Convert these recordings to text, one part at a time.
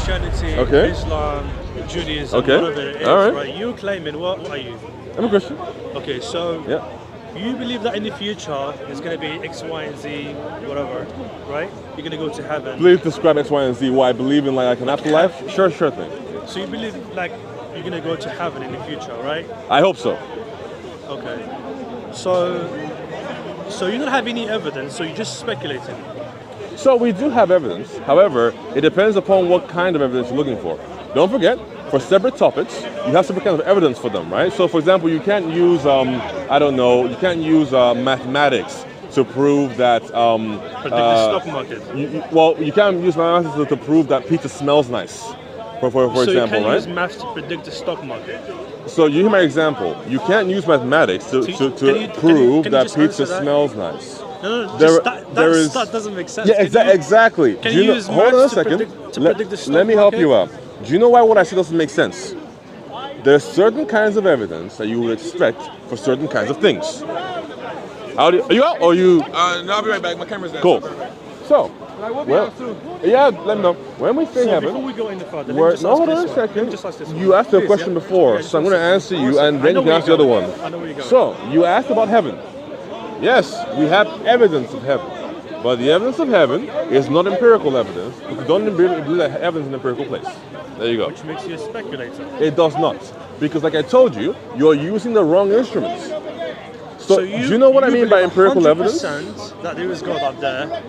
Christianity, Okay. Islam, Judaism, Okay. whatever it is, All right. right? You're claiming, what are you? I'm a Christian. Okay, so Yeah. you believe that in the future there's going to be X, Y, and Z, whatever, right? You're going to go to heaven. Please describe X, Y, and Z. Why I believe in like an afterlife? Sure thing. So you believe like you're going to go to heaven in the future, right? I hope so. Okay. So you don't have any evidence, so you're just speculating. So we do have evidence. However, it depends upon what kind of evidence you're looking for. Don't forget, for separate topics, you have separate kinds of evidence for them, right? So for example, you can't use, you can't use mathematics to prove that... Predict the stock market. You can't use mathematics to prove that pizza smells nice, for so example, you can't right? use maths to predict the stock market. So you hear my example. You can't use mathematics to prove that pizza smells nice. No, that doesn't make sense. Yeah, exactly. Can you use hold on a maths second. to predict the stock Let me help market? you out. Do you know why what I say doesn't make sense? There's certain kinds of evidence that you would expect for certain kinds of things. Are you out or you? No, I'll be right back. My camera's down. Cool. So, yeah, let me know. When we say heaven, before we go any further, hold on a second. You asked a question before, so I'm going to answer you, and then you can ask the other one. I know where you're going. So, you asked about heaven. Yes, we have evidence of heaven. But the evidence of heaven is not empirical evidence. Because don't believe that heaven is an empirical place. There you go. Which makes you a speculator. It does not. Because like I told you, you're using the wrong instruments. So do you know what I mean by empirical evidence? That there is God up there.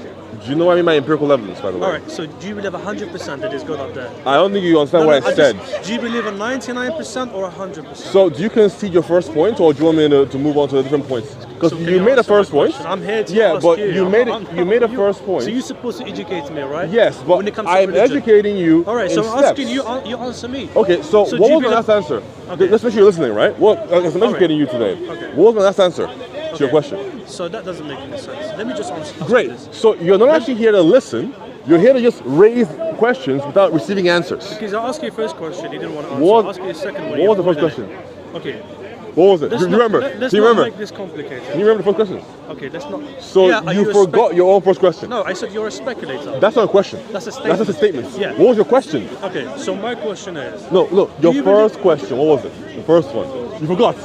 Do you know what I mean by empirical evidence, by the way? Alright, so do you believe 100% that there's God up there? I don't think you understand what I said. Do you believe a 99% or 100%? So do you concede your first point, or do you want me to move on to a different points? Because So you made a first point. I'm here to Yeah, ask but you. you made a first point. So you're supposed to educate me, right? Yes, but When it comes to I'm religion. educating you. Alright, in so I'm asking steps. you answer me. Okay, so So what do you was my last answer? Okay. Let's make sure you're listening, right? Because I'm educating you today. Okay. What was my last answer to your question? So that doesn't make any sense. Let me just answer Great. this. So you're not actually here to listen. You're here to just raise questions without receiving answers. Because I asked you first question, you didn't want to answer. What- I'll ask you a second one. What was the first question? Okay. What was it? Do you remember? Let's Do you not remember? make this complicated. Can you remember the first question? Okay, let's not. So Yeah, are you a forgot your own first question. No, I said you're a speculator. That's not a question. That's a statement. That's just a statement. Yeah. What was your question? Okay, so my question is. No, look, Do your you first question, what was it? The first one. You forgot.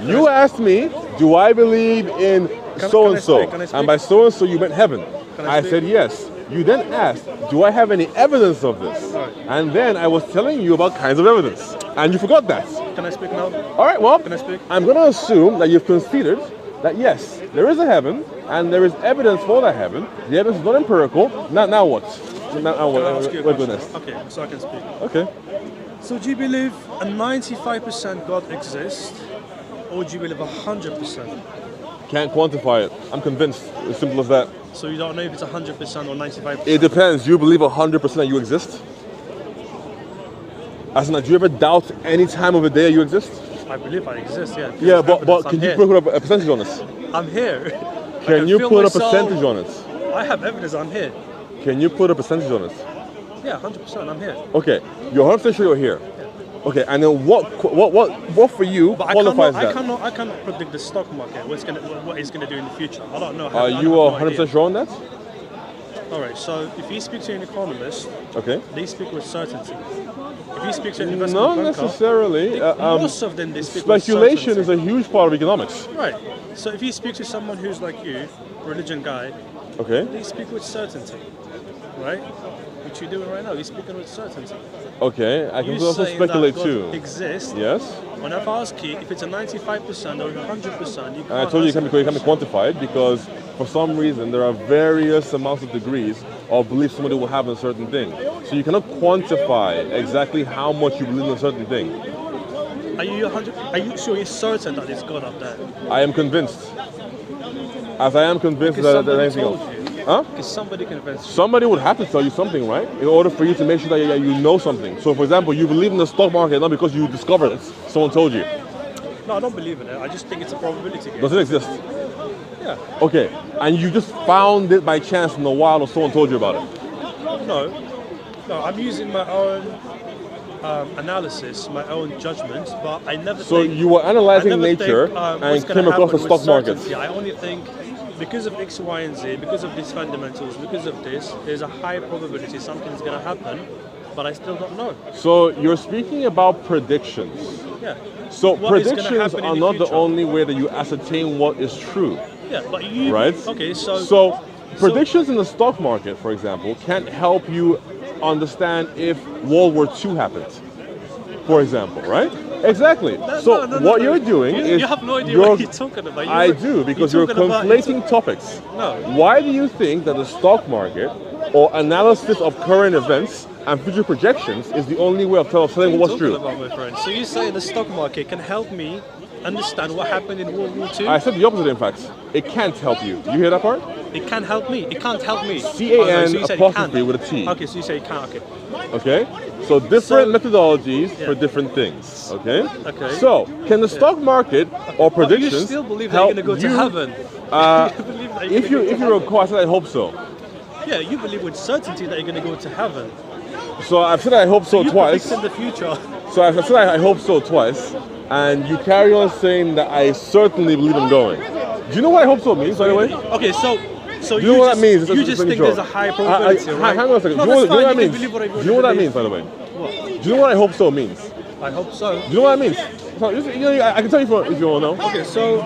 You asked me, do I believe in Can I so-and-so? speak? Can I speak? And by so-and-so you meant heaven. Can I I speak? said yes. You then asked, do I have any evidence of this? Right. And then I was telling you about kinds of evidence. And you forgot that. Can I speak now? All right, well, Can I speak? I'm going to assume that you've conceded that yes, there is a heaven, and there is evidence for that heaven. The evidence is not empirical. Now what? Now what? Can I ask you a What question? next? Okay, so I can speak. Okay. So do you believe a 95% God exists, or do you believe 100%? Can't quantify it. I'm convinced. As simple as that. So you don't know if it's 100% or 95%? It depends. You believe 100% that you exist? As in, do you ever doubt any time of the day you exist? I believe I exist, yeah. Yeah, but Evidence, can I'm you here. put up a percentage on this? I'm here. Can you feel put a myself. percentage on it? I have evidence, I'm here. Can you put a percentage on it? Yeah, 100%, I'm here. Okay, you're 100% sure you're here. Okay, and then what for you But qualifies I that? cannot predict the stock market, what it's going to do in the future. I don't know. Are I you have no 100% idea. sure on that? Alright, so if you speak to an economist, Okay. they speak with certainty. If you speak to an investment Not banker, necessarily. most of them they speak with Speculation certainty. is a huge part of economics. Right. So if you speak to someone who's like you, religion guy, Okay. they speak with certainty, right? Which you're doing right now, you're speaking with certainty. Okay, I can You also saying speculate that God too. exists. Yes. When I ask you if it's a 95% or 100%, you And I can't told you answer it can be quantified because for some reason there are various amounts of degrees of belief somebody will have in a certain thing. So you cannot quantify exactly how much you believe in a certain thing. Are you sure you're certain that it's God up there? I am convinced. As I am convinced Because that somebody anything told else. you. Huh? Because somebody convinced you. Somebody would have to tell you something, right? In order for you to make sure that you know something. So for example, you believe in the stock market not because you discovered it. Someone told you. No, I don't believe in it. I just think it's a probability game. Does it exist? Yeah. Okay. And you just found it by chance in the wild or someone told you about it? No, I'm using my own analysis, my own judgment, but I never So think... you were analyzing I never nature think, and what's gonna came across the happen with stock market. certainty. I only think because of X, Y, and Z, because of these fundamentals, because of this, there's a high probability something's going to happen, but I still don't know. So you're speaking about predictions. Yeah. So What is gonna predictions happen in are the not the future? only way that you ascertain what is true, Yeah, but you... right? Okay, so predictions in the stock market, for example, can't help you understand if World War II happened, for example, right? Exactly. What you're doing is... You have no idea what you're talking about. I do, because you're conflating topics. No. Why do you think that the stock market or analysis of current events and future projections is the only way of telling what's true? About, my friend? So you say the stock market can help me understand what happened in World War II? I said the opposite, in fact. It can't help you. Do you hear that part? It can help me. It can't help me. C-A-N apostrophe with a T. Okay, so you say it can. Okay. Okay? So different methodologies for different things. Okay? Okay. So, can the stock market or predictions you still believe that help you're going to go to heaven? If you recall, I said I hope so. Yeah, you believe with certainty that you're going to go to heaven. So I've said I hope so twice. You predict in the future. So I've said I hope so twice, and you carry on saying that I certainly believe I'm going. Do you know what I hope so means, by the way? Okay, so do you know what that means? You just think there's a high probability, right? Hang on a second. No, do you know what that means? Do you know what that means, by the way? What? Do you know what I hope so means? I hope so. Do you know what that means? So, I can tell you if you want to know. Okay, so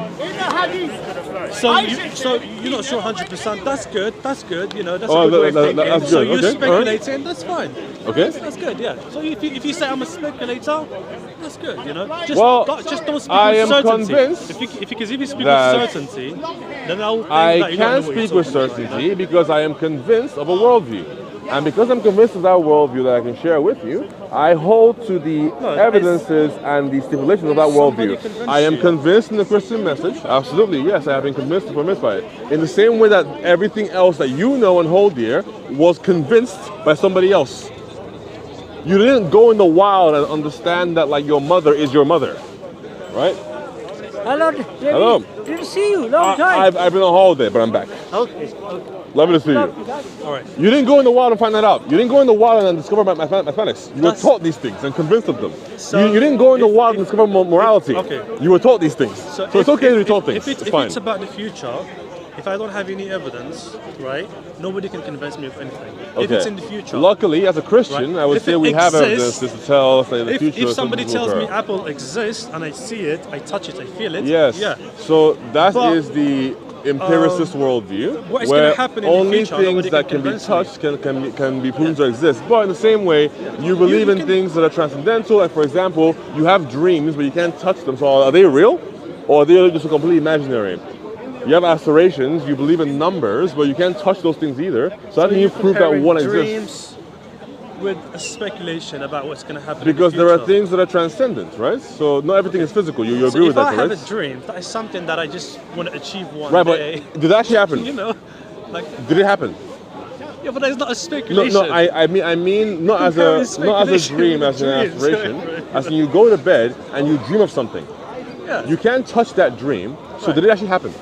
you're not sure 100%. That's good. That's good. You know, that's a good way of thinking. That's good. So you're Okay. speculating. That's fine. Okay. That's good. Yeah. So if you say I'm a speculator, that's good. You know. Just don't speak I with am certainty. convinced If you speak with certainty, then I'll think that I you don't can know what you're speak with talking about, certainty you know? because I am convinced of a worldview. And because I'm convinced of that worldview that I can share with you, I hold to the evidences and the stipulations of that worldview. I am convinced in the Christian message. Absolutely, yes, I have been convinced by it. In the same way that everything else that you know and hold dear was convinced by somebody else. You didn't go in the wild and understand that like your mother is your mother, right? Hello, David. Hello. Good to see you. Long time. I've been on holiday, but I'm back. Okay. Lovely to see you. All right. You didn't go in the wild and find that out. You didn't go in the wild and discover mathematics. You were taught these things and convinced of them. So you didn't go in the wild and discover morality. Okay. You were taught these things. So it's okay to be taught things. If it's fine. it's about the future, if I don't have any evidence, right, nobody can convince me of anything. Okay. If it's in the future. Luckily, as a Christian, Right. I would If say it we have exists, evidence to tell us that in the future. If somebody something will tells me occur. Apple exists and I see it, I touch it, I feel it. Yes. Yeah. So that But, is the empiricist worldview, what is where gonna happen in the only future, things nobody that can can be convince me. touched can be proven to exist. But in the same way, you believe in can- things that are transcendental. Like for example, you have dreams, but you can't touch them. So are they real, or are they just completely imaginary? You have aspirations, you believe in numbers, but you can't touch those things either. So how can you prove that comparing one dreams exists? with a speculation about what's going to happen Because in the there are future. things that are transcendent, right? So not everything is physical. You So agree if with that, I have right? a dream, that is something that I just want to achieve one Right, day. but did that actually happen? You know, like Did it happen? yeah, but that's not a No, speculation. I mean not as a speculation dream, with as an dreams. aspiration. Right. As in you go to bed and you dream of something. Yeah. You can't touch that dream. So did it actually happen?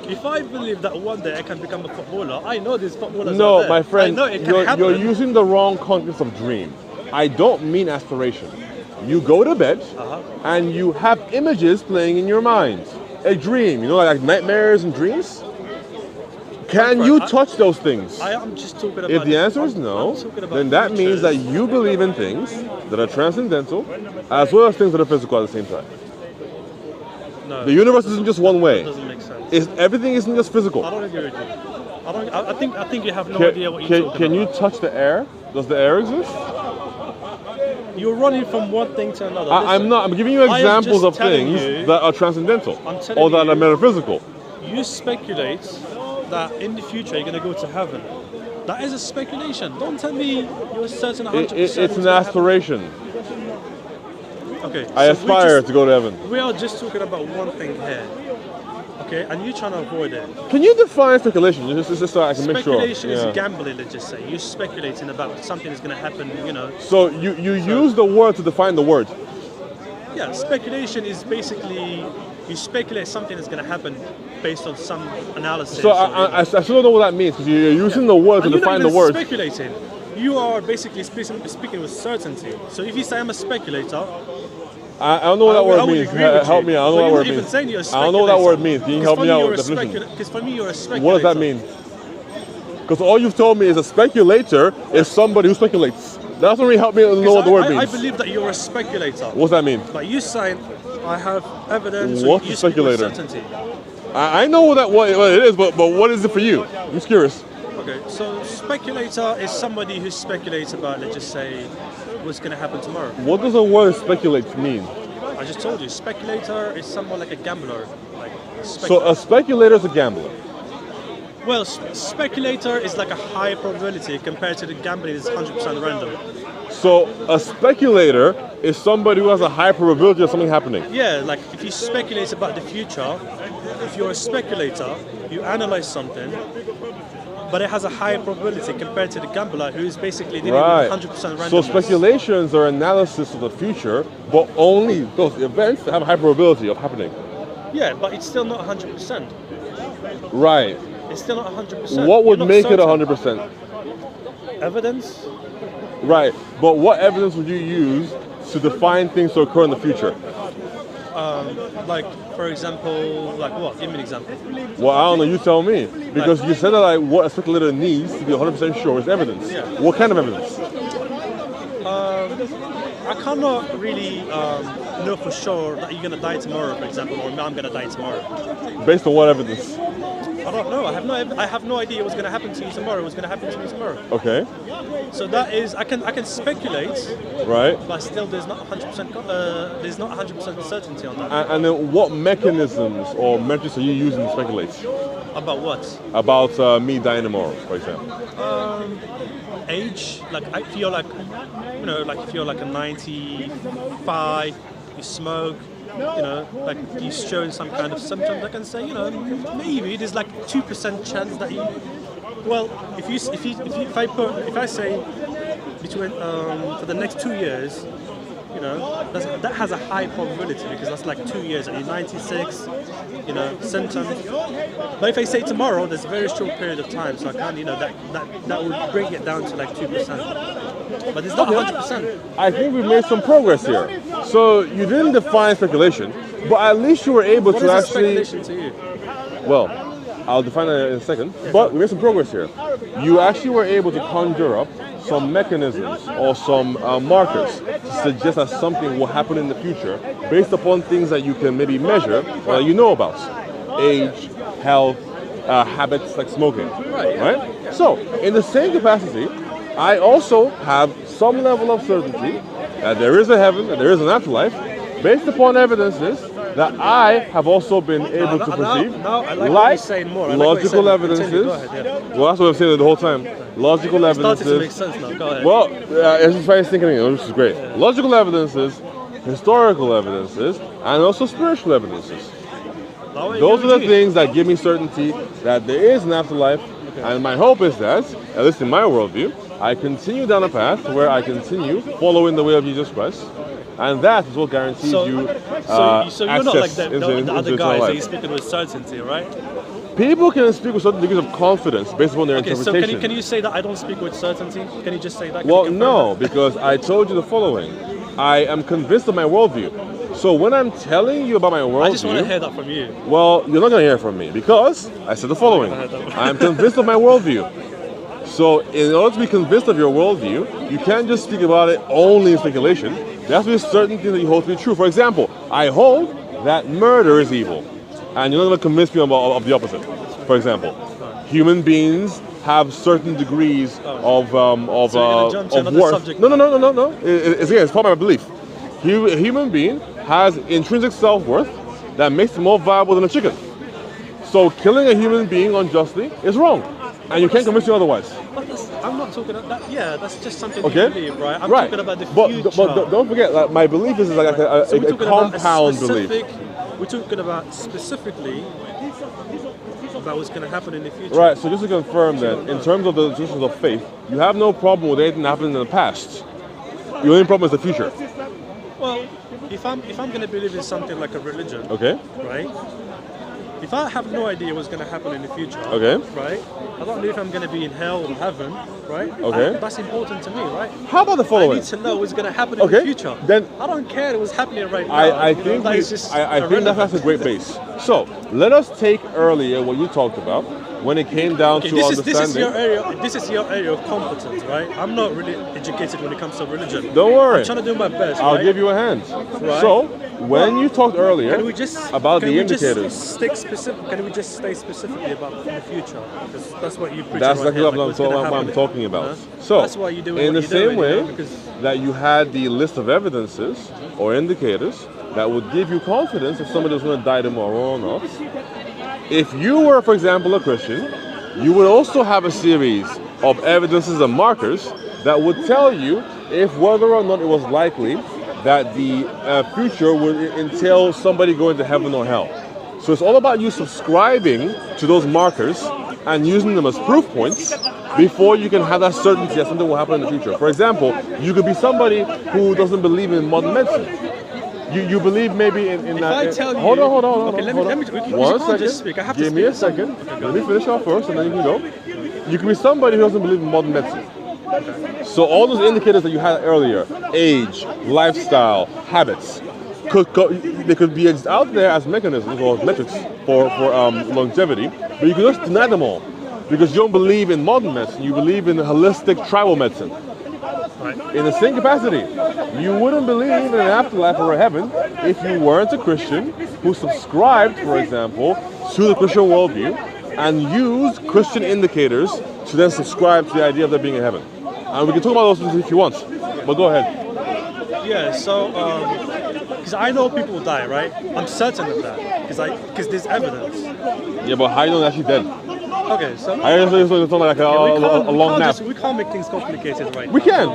If I believe that one day I can become a footballer, I know these footballers No, are there. my friend, I know it can happen. you're using the wrong context of dream. I don't mean aspiration. You go to bed and you have images playing in your mind. A dream, you know, like nightmares and dreams. Can you touch those things? I'm just talking about. If the answer is I'm no, talking about then that means that futures. you believe in things that are transcendental as well as things that are physical at the same time. No, The universe isn't just one way. that doesn't make sense. Everything isn't just physical. I don't agree with you. I think you have no idea what you're talking Can you about. touch the air? Does the air exist? You're running from one thing to another. I'm Listen, not. I'm giving you I am examples just of telling things you- that are transcendental I'm telling or that you- are metaphysical. You speculate that in the future you're going to go to heaven. That is a speculation. Don't tell me you're certain 100%. It's an aspiration. Okay. I so aspire to go to heaven. We are just talking about one thing here. Okay, and you're trying to avoid it. Can you define speculation? Just so I can make sure. Speculation is Yeah. gambling, let's just say. You're speculating about something is going to happen, you know. So you use the word to define the word. Yeah, speculation is basically you speculate something is going to happen based on some analysis. So or, I still don't know what that means because you're using the word to and you're define not the even word. speculating. You are basically speaking with certainty. So if you say I'm a speculator, I don't know what that word means. Help me. I don't know what that word even means. saying you're a I don't know what that word means. Can you help me out with the speculator. definition? Because for me, you're a speculator. What does that mean? Because all you've told me is a speculator is somebody who speculates. That doesn't really help me know what the word means. I believe that you're a speculator. What's that mean? Like you saying, I have evidence. What's you a speculator? Certainty. I know what it is, but what is it for you? I'm just curious. Okay, so speculator is somebody who speculates about, let's just say, what's going to happen tomorrow. What does the word speculate mean? I just told you, speculator is someone like a gambler. So a speculator is a gambler. Well, speculator is like a high probability compared to the gambling is 100% random. So a speculator is somebody who has a high probability of something happening. Yeah, like if you speculate about the future, if you're a speculator, you analyze something, but it has a high probability compared to the gambler who is basically dealing with 100% randomness. So speculations are analysis of the future, but only those events that have a high probability of happening. Yeah, but it's still not 100%. Right. It's still not 100%. What would make it 100%? Evidence? Right, but what evidence would you use to define things to occur in the future? Like, for example, like what? Give me an example. Well, I don't know, you tell me. Because you said that like what a speculator needs to be 100% sure is evidence. Yeah. What kind of evidence? I cannot really know for sure that you're going to die tomorrow, for example, or I'm going to die tomorrow. Based on what evidence? I don't know. I have no idea what's going to happen to you tomorrow. What's going to happen to me tomorrow? Okay. So that is, I can speculate. Right. But still, there's not 100%. There's not 100% certainty on that. And then, what mechanisms or metrics are you using to speculate? About what? About me dying tomorrow, for example. Age. Like I feel like, like if you're like a 95, you smoke. Like you're showing some kind of symptoms, I can say, maybe there's like 2% chance that you. Well, if I say between for the next 2 years, that has a high probability because that's like 2 years and you're 96, symptoms. But if I say tomorrow, there's a very short period of time, so I can't, that would bring it down to like 2%. But it's not 100%. I think we've made some progress here. So you didn't define speculation, but at least you were able to actually. What is speculation to you? Well, I'll define it in a second. But we made some progress here. You actually were able to conjure up some mechanisms or some markers to suggest that something will happen in the future based upon things that you can maybe measure or that you know about. Age, health, habits like smoking. Right? So, in the same capacity, I also have some level of certainty that there is a heaven, that there is an afterlife, based upon evidences that I have also been able to perceive. No, I like what you're saying more. Logical evidences. Go ahead, yeah. Well, that's what I'm saying the whole time. Logical evidences. It's starting to make sense now. Go ahead. Well, it's just very thinking, which is great. Yeah. Logical evidences, historical evidences, and also spiritual evidences. Those are the things that give me certainty that there is an afterlife, and my hope is that, at least in my worldview, I continue down a path where I continue following the way of Jesus Christ, and that is what guarantees you so you're not like the other guys that you're speaking with certainty, right? People can speak with certain degrees of confidence based upon their interpretation. So can you say that I don't speak with certainty? Can you just say that? Well, no, because I told you the following. I am convinced of my worldview. So when I'm telling you about my worldview... I just want to hear that from you. Well, you're not going to hear it from me because I said the following. I'm convinced of my worldview. So in order to be convinced of your worldview, you can't just speak about it only in speculation. There has to be certain things that you hold to be true. For example, I hold that murder is evil. And you're not going to convince me of the opposite. For example, human beings have certain degrees of worth. No. It's part of my belief. A human being has intrinsic self-worth that makes them more valuable than a chicken. So killing a human being unjustly is wrong. And you can't convince me otherwise. I'm not talking about that. Yeah, that's just something you believe, right? I'm talking about the future. But don't forget, like, my belief is like a compound belief. We're talking about specifically about what's going to happen in the future. Right, so just to confirm that, in terms of the traditions of faith, you have no problem with anything that happened in the past. Your only problem is the future. Well, if I'm going to believe in something like a religion, okay, right? if I have no idea what's going to happen in the future, Okay. right? I don't know if I'm going to be in hell or heaven, right? Okay. That's important to me, right? How about the I following? need to know what's going to happen in Okay, the future. then- I don't care what's happening right now. I think that's a great base. So let us take earlier what you talked about when it came down Okay, to this understanding. is your area of competence, right? I'm not really educated when it comes to religion. Don't worry. I'm trying to do my best. I'll right? give you a hand. Right. So when you talked earlier Can we just about can the we just indicators, stick specific? Can we just stay specifically about the future? Because that's what you preach. that's right exactly here, what like I'm what's gonna what I'm happen. talking about. Huh? So that's why you're doing in what the you're same doing, way you know, because that you had the list of evidences or indicators that would give you confidence if somebody was going to die tomorrow or not. If you were, for example, a Christian, you would also have a series of evidences and markers that would tell you if whether or not it was likely that the future would entail somebody going to heaven or hell. So it's all about you subscribing to those markers and using them as proof points before you can have that certainty that something will happen in the future. For example, you could be somebody who doesn't believe in modern medicine. You believe maybe in if that. I tell you, hold on. okay, let me. You One can't second. just speak. I have to Give speak. me a second. Let me finish off first, and then you can go. You can be somebody who doesn't believe in modern medicine. So all those indicators that you had earlier, age, lifestyle, habits, they could be out there as mechanisms or metrics for longevity, but you can just deny them all because you don't believe in modern medicine. You believe in holistic tribal medicine. Right. In the same capacity, you wouldn't believe in an afterlife or a heaven if you weren't a Christian who subscribed, for example, to the Christian worldview and used Christian indicators to then subscribe to the idea of there being a heaven. And we can talk about those things if you want, but go ahead. Yeah. So, because I know people will die, right? I'm certain of that because there's evidence. Yeah, but how you know they're actually dead? Okay, so I just it's not like a long nap. we can't make things complicated right We now. can.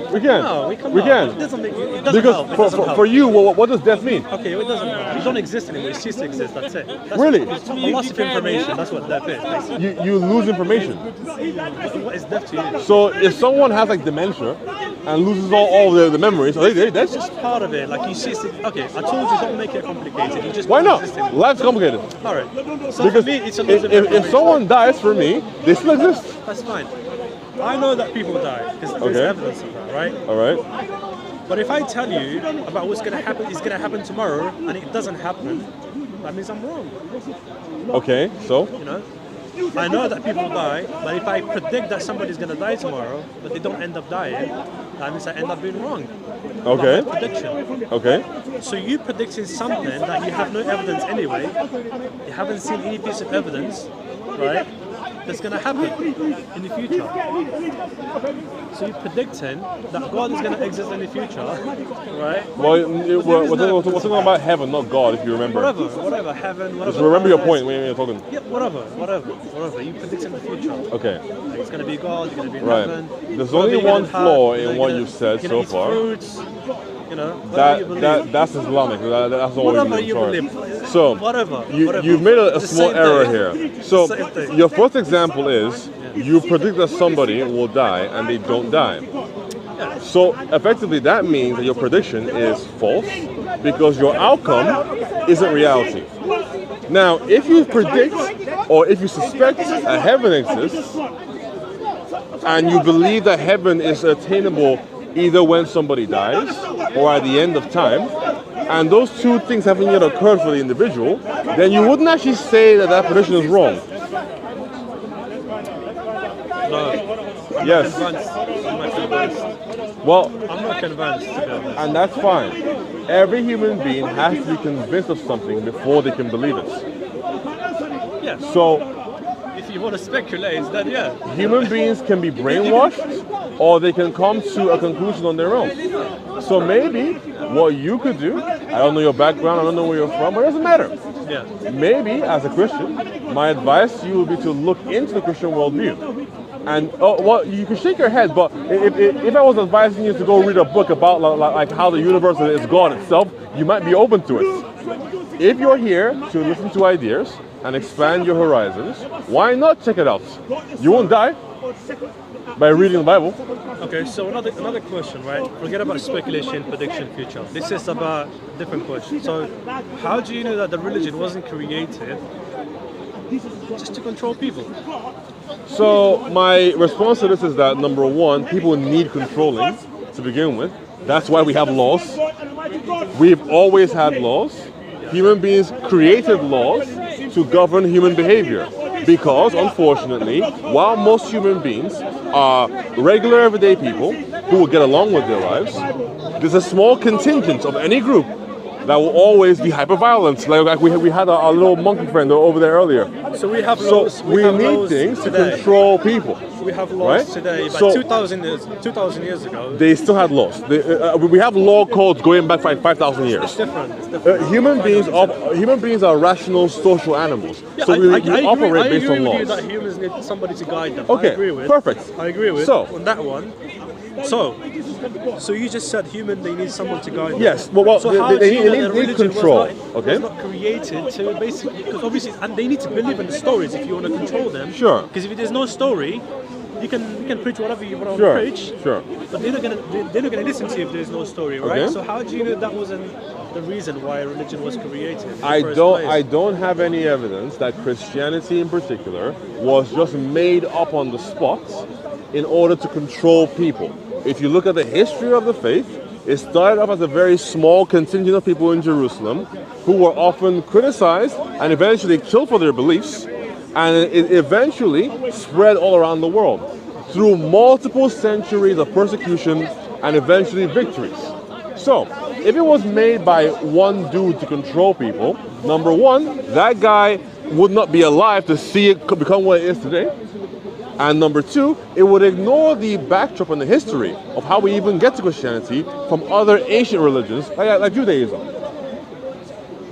No, we We can. can. It doesn't make it doesn't Because help. It doesn't help. for you, what does death mean? Okay, it doesn't help. You don't exist anymore. You cease to exist. That's it. That's Really? It's a loss of information. That's what death is. Basically. You lose information. What is death to you? So if someone has like dementia and loses all the memories, are they dead? It's just part of it. Like you cease to. Okay, I told you don't make it complicated. You just Why don't not? exist anymore. Life's complicated. All right. So Because for me, it's a loss of if information. someone dies for me, they still exist. That's fine. I know that people die because there's Okay. evidence of that, right? All right. But if I tell you about what's going to happen, it's going to happen tomorrow, and it doesn't happen, that means I'm wrong. Okay. So You know, I know that people die, but if I predict that somebody's going to die tomorrow, but they don't end up dying, that means I end up being wrong. okay. About my prediction. Okay. So you predicting something that you have no evidence anyway, you haven't seen any piece of evidence, right? That's going to happen in the future. So you're predicting that God is going to exist in the future, right? Well, we're talking about heaven, not God, if you remember. Whatever, heaven, whatever. Just remember your point when you're talking. Yeah, whatever. You predict in the future. Okay. Like it's going to be God, you're going to be in Right. heaven. There's whatever only you're gonna one have, flaw you know, in you're what gonna- you've said you're gonna so eat far. Fruits, you know, whatever you believe. That's Islamic. That's all Whatever you you believe. believe. So Whatever. you've made a It's the small same error thing. here. So Same thing. your first example is you predict that somebody will die and they don't die. So effectively that means that your prediction is false because your outcome isn't reality. Now, if you predict or if you suspect a heaven exists and you believe that heaven is attainable either when somebody dies or at the end of time, and those two things haven't yet occurred for the individual, then you wouldn't actually say that that prediction is wrong. No. Yes. I'm not convinced. Well, I'm not convinced, to be honest. and that's fine. Every human being has to be convinced of something before they can believe it. Yeah. So If you want to speculate, then yeah. human beings can be brainwashed or they can come to a conclusion on their own. So maybe what you could do, I don't know your background, I don't know where you're from, but it doesn't matter. Yeah. Maybe as a Christian, my advice to you would be to look into the Christian worldview. And well, you can shake your head, but if I was advising you to go read a book about like how the universe is God itself, you might be open to it. If you're here to listen to ideas and expand your horizons, why not check it out? You won't die by reading the Bible. Okay, so another question, right? Forget about speculation, prediction, future. This is about a different question. So, how do you know that the religion wasn't created Just to control people. So my response to this is that number one, people need controlling to begin with. That's why we have laws. We've always had laws. Human beings created laws to govern human behavior. Because, unfortunately, while most human beings are regular everyday people who will get along with their lives, there's a small contingent of any group that will always be hyper-violent. Like we had our little monkey friend over there earlier. So we have laws. We need things to control people. We have laws right? today, but so 2,000 years ago, they still had laws. We have law codes going back 5,000 years. It's different. It's different. Human beings are rational social animals. Yeah, so we operate based on laws. I agree with you that humans need somebody to guide them. Okay, I agree with. perfect. I agree with So, on that one. So you just said they need someone to guide them. Yes, well so how they do you know that need religion control. was not created to basically, because obviously, and they need to believe in the stories if you want to control them. Sure. Because if there's no story, you can preach whatever you want to Sure, preach. sure. But they're not gonna listen to you if there's no story, right? Okay. So how do you know that wasn't the reason why religion was created? In the I first don't place? have any evidence that Christianity in particular was just made up on the spot in order to control people. If you look at the history of the faith, it started off as a very small contingent of people in Jerusalem who were often criticized and eventually killed for their beliefs, and it eventually spread all around the world through multiple centuries of persecution and eventually victories. So, if it was made by one dude to control people, number one, that guy would not be alive to see it become what it is today. And number two, it would ignore the backdrop and the history of how we even get to Christianity from other ancient religions, like Judaism.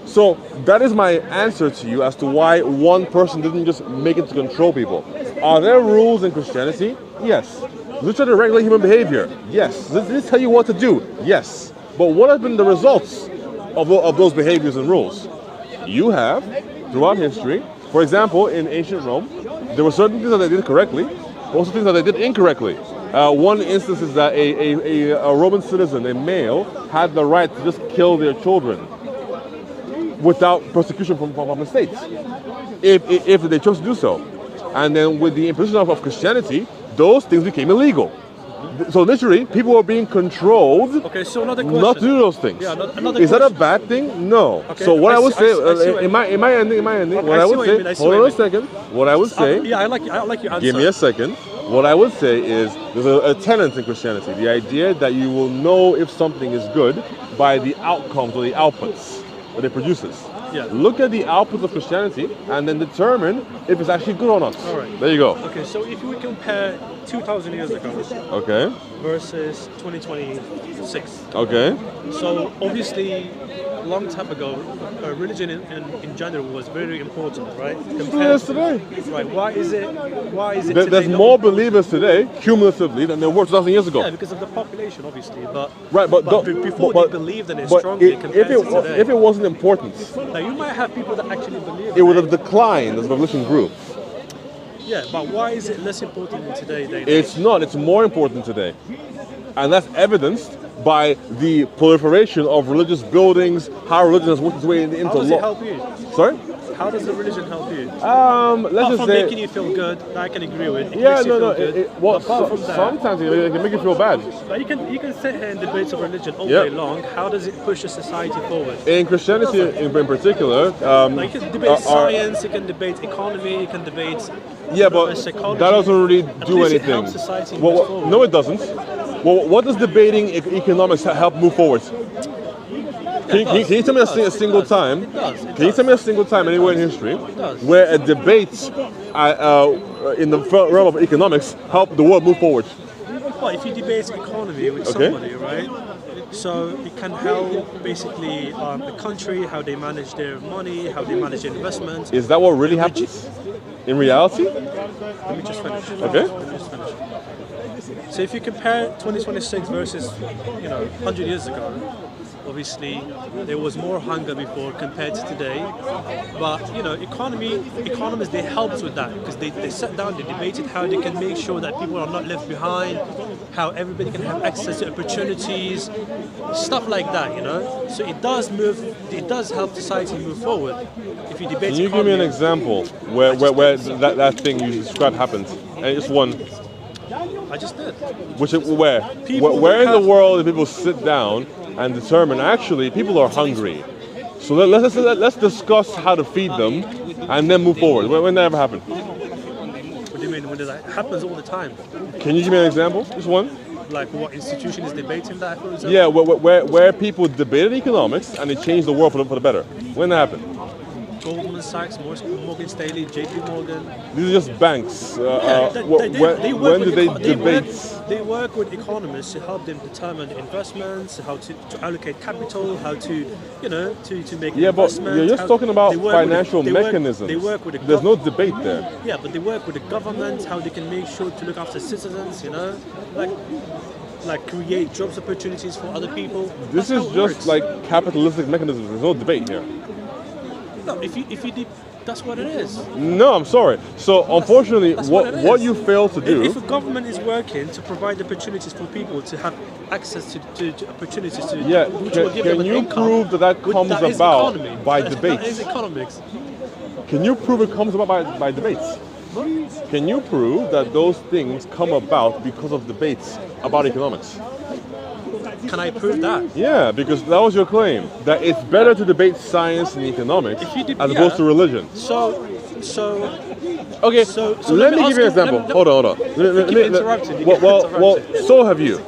So that is my answer to you as to why one person didn't just make it to control people. Are there rules in Christianity? Yes. Look at the regular human behavior. Yes. Does this tell you what to do? Yes. But what have been the results of those behaviors and rules? You have, throughout history, for example, in ancient Rome, there were certain things that they did correctly, also things that they did incorrectly. One instance is that a Roman citizen, a male, had the right to just kill their children without persecution from the state, if they chose to do so. And then with the imposition of Christianity, those things became illegal. So literally, people were being controlled not to do those things. Yeah, is that a bad thing? No. Okay, so what I would say, am I ending? What I would say, hold on a second. What I would say, I like your answer. Give me a second. What I would say is, there's a tenet in Christianity, the idea that you will know if something is good by the outcomes or the outputs that it produces. Yeah. Look at the outputs of Christianity and then determine if it's actually good or not. All right. There you go. Okay, so if we compare 2,000 years ago versus 2026. Okay. So obviously, a long time ago, religion in general was very important, right? Compared to today. Right. Why is it There's today more believers today, cumulatively, than there were 2,000 years ago. Yeah, because of the population, obviously. But before they believed in it strongly compared to today. If it wasn't important, now you might have people that actually believe it would have declined as the population grew. Yeah, but why is it less important in today? It's not. It's more important today. And that's evidenced by the proliferation of religious buildings, how religion has worked its way into law. How does it help you? Sorry? How does the religion help you? Let's just say, making you feel good, that I can agree with. Sometimes it can make you feel bad. But you can sit here and debate over religion all day long. How does it push a society forward? In Christianity, in particular, you can debate science, you can debate economy, you can debate psychology. That doesn't really do anything. It helps society move forward. No, it doesn't. Well, what does debating economics help move forward? Can you tell me a single time? Can you tell me a single time anywhere in history where a debate in the realm of economics helped the world move forward? Well, if you debate economy with somebody, right? So it can help basically the country, how they manage their money, how they manage their investments. Is that what really happens in reality? Let me just finish. Okay. Let me just finish. So if you compare 2026 versus 100 years ago, obviously there was more hunger before compared to today. But economists, they helped with that because they sat down, they debated how they can make sure that people are not left behind, how everybody can have access to opportunities, stuff like that, So it does help society move forward. If you debate, can you give me an example where that thing you described happened? And just one. I just did. Where in the world do people sit down and determine actually people are hungry? So let's discuss how to feed them and then move forward. When that ever happened? What do you mean? When does that? It happens all the time. Can you give me an example? Just one. Like what institution is debating that? For example? Yeah, where people debated economics and they changed the world for the better. When that happened? Goldman Sachs, Morgan Stanley, JP Morgan. These are just banks. When do they debate? They work with economists to help them determine the investments, how to allocate capital, how to, to make investments. Yeah, but you're just talking about financial mechanisms. They work with There's no debate there. Yeah, but they work with the government, how they can make sure to look after citizens, like create jobs opportunities for other people. This is just like capitalistic mechanisms. There's no debate here. No, if you that's what it is. No, I'm sorry. So unfortunately, what you fail to do. If a government is working to provide opportunities for people to have access to opportunities to which will give them an income, prove that comes about by debates? That is economics. Can you prove it comes about by debates? Can you prove that those things come about because of debates about economics? Can I prove that? Yeah, because that was your claim, that it's better to debate science and economics as opposed to religion. Okay, let me give you an example. Hold on. Well, so have you.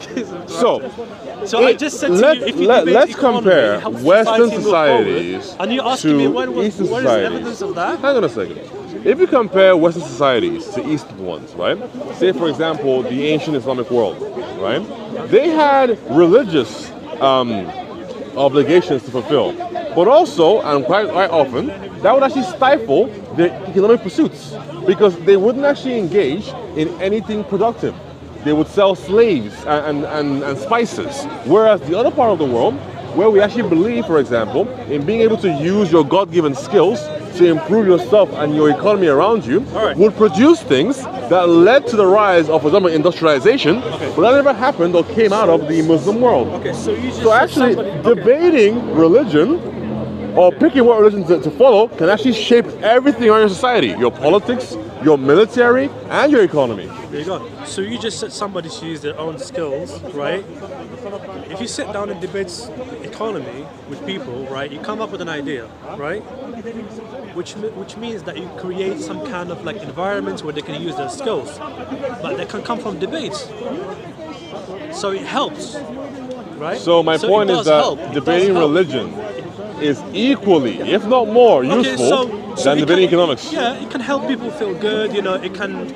I just said to you, if you let's compare Western societies and you asking me what is Eastern the societies. evidence of that? Hang on a second. If you compare Western societies to Eastern ones, right? Say, for example, the ancient Islamic world, right? They had religious obligations to fulfill, but also, and quite often, that would actually stifle their economic pursuits because they wouldn't actually engage in anything productive. They would sell slaves and spices, whereas the other part of the world, where we actually believe, for example, in being able to use your God-given skills to improve yourself and your economy around you, would produce things that led to the rise of, for example, industrialization, but that never happened or came out of the Muslim world. Okay, so actually, debating religion or picking what religion to follow can actually shape everything on your society, your politics, your military, and your economy. There you go. So you just said somebody should use their own skills, right? If you sit down and debate economy with people, right, you come up with an idea, right? Which means that you create some kind of like environment where they can use their skills, but they can come from debates. So it helps, right? So my point is that debating religion is equally, if not more, useful than debating economics. Yeah, it can help people feel good. It can,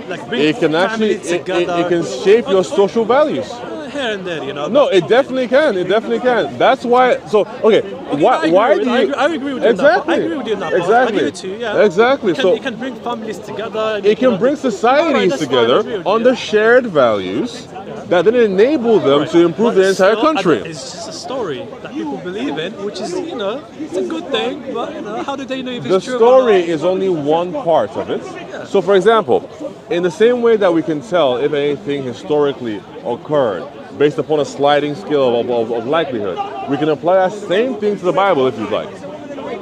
like bring families together. It can shape your social values. Here and there, No, it definitely can. It definitely can. That's why. So, okay, why do you? I agree with you. Exactly. I agree with you now. Exactly. I give it to you. Yeah. Exactly. It can bring families together. It can bring societies together under shared values that then enable them to improve the entire country. It's just a story that people believe in, which is, it's a good thing. But how do they know if it's true? The story is only one part of it. Yeah. So, for example, in the same way that we can tell if anything historically occurred based upon a sliding scale of likelihood, we can apply that same thing to the Bible if you'd like.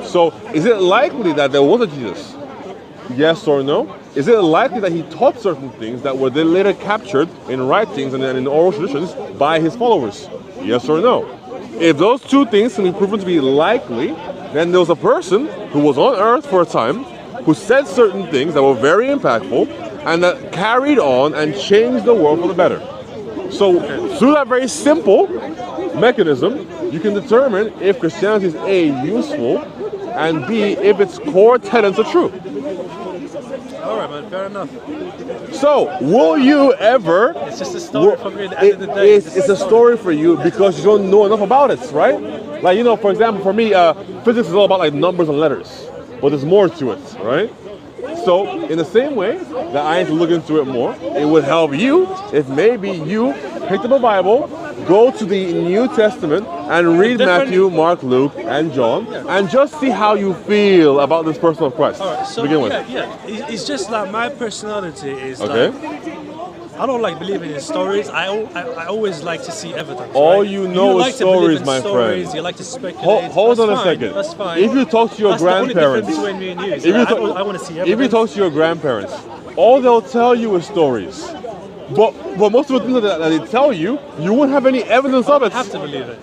So, is it likely that there was a Jesus? Yes or no? Is it likely that he taught certain things that were then later captured in writings and in oral traditions by his followers? Yes or no? If those two things can be proven to be likely, then there was a person who was on earth for a time who said certain things that were very impactful and that carried on and changed the world for the better. So through that very simple mechanism, you can determine if Christianity is A, useful, and B, if its core tenets are true. All right, man, fair enough. So, will you ever... It's just a story for me at the end of the day. It's a story for you because you don't know enough about it, right? Like, for example, for me, physics is all about like numbers and letters, but there's more to it, right? So, in the same way that I need to look into it more, it would help you if maybe you picked up a Bible go to the New Testament and read Matthew, Mark, Luke, and John, and just see how you feel about this person of Christ. All right, so begin with. It's just like my personality is Okay. like, I don't like believing in stories. I always like to see evidence. All right? you know you is like to believe stories, in my stories, friend. You like to speculate. Hold on That's a fine, second. That's fine. If you talk to your that's grandparents, the only difference between me and you. if you I want to see evidence. if you talk to your grandparents, all they'll tell you is stories. But most of the things that they tell you, you won't have any evidence of it. I have to believe it.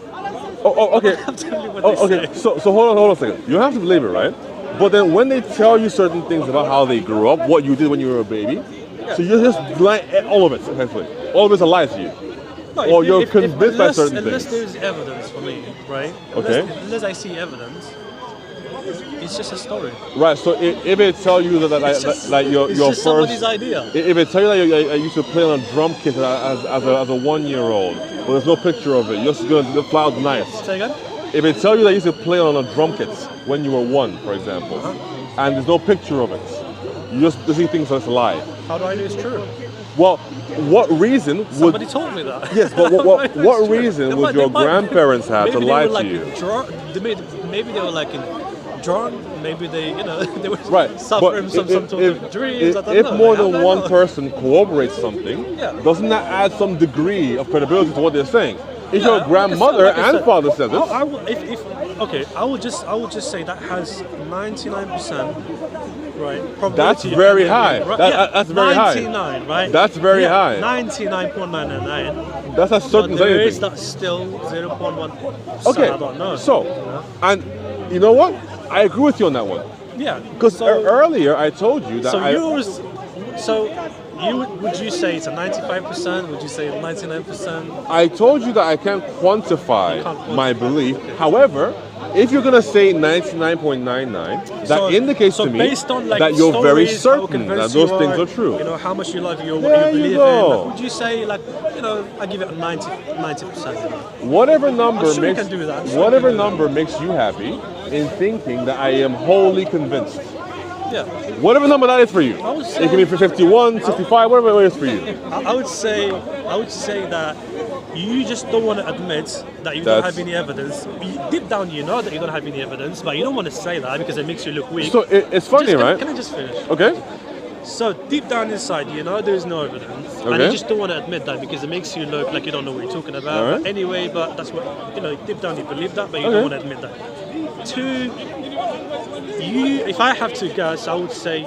Okay. I have to believe what they Okay. say. So hold on a second. You have to believe it, right? But then when they tell you certain things about how they grew up, what you did when you were a baby, so you're just lying, all of it, essentially. All of it's a lie to you. No, Or you're convinced by certain unless things. there's evidence for me, right? Okay. Unless I see evidence, it's just a story. Right, so if they tell you that your It's just first... somebody's idea. If they tell you that I used to play on a drum kit as a 1-year-old, but there's no picture of it, you're just going to fly out nice. Say again? If they tell you that you used to play on a drum kit when you were 1, for example, and there's no picture of it, you just see things that's a lie. How do I know it's true? Well, what reason would... Somebody told me that. Yes, but what reason would your grandparents have to lie to you? Maybe they were like drunk. Maybe they, they were Right, suffering but some sort of dreams. I don't if know. more How than do I one know? person corroborates something, Yeah. doesn't that add some degree of credibility to what they're saying? If Yeah, your like I grandmother said, and father says it, I will, I would just say that has 99%, right? Probability That's of very being high. right? That's very high. 99, right? That's very high. 99.999. that's as certain as There is anything. that still 0.1%. Okay, I don't know. so, you know? and you know what? I agree with you on that one. Yeah. Because so, earlier I told you that so would you say it's a 95%? Would you say 99%? I told you that I can't quantify You can't quantify. my belief. However, if you're gonna say 99.99, that indicates to me based on, like, that you're very stories, how certain that convinced those you things are true. You know how much you love what There you you believe go. in. Like, would you say I give it a 90%? Whatever number I'm sure you makes can do that. I'm sure whatever you can do number makes you happy in thinking that I am wholly convinced. Yeah. Whatever number that is for you. I would It say- can be for 51, 65, whatever it is for you. I would say that you just don't want to admit that you don't That's- have any evidence. Deep down, you know that you don't have any evidence, but you don't want to say that because it makes you look weak. So it's funny, right? Can I just finish? Okay. So deep down inside, you know there's no evidence, and Okay. you just don't want to admit that because it makes you look like you don't know what you're talking about. All right. But anyway, but that's what deep down you believe that, but you Okay. don't want to admit that. Two, if I have to guess, I would say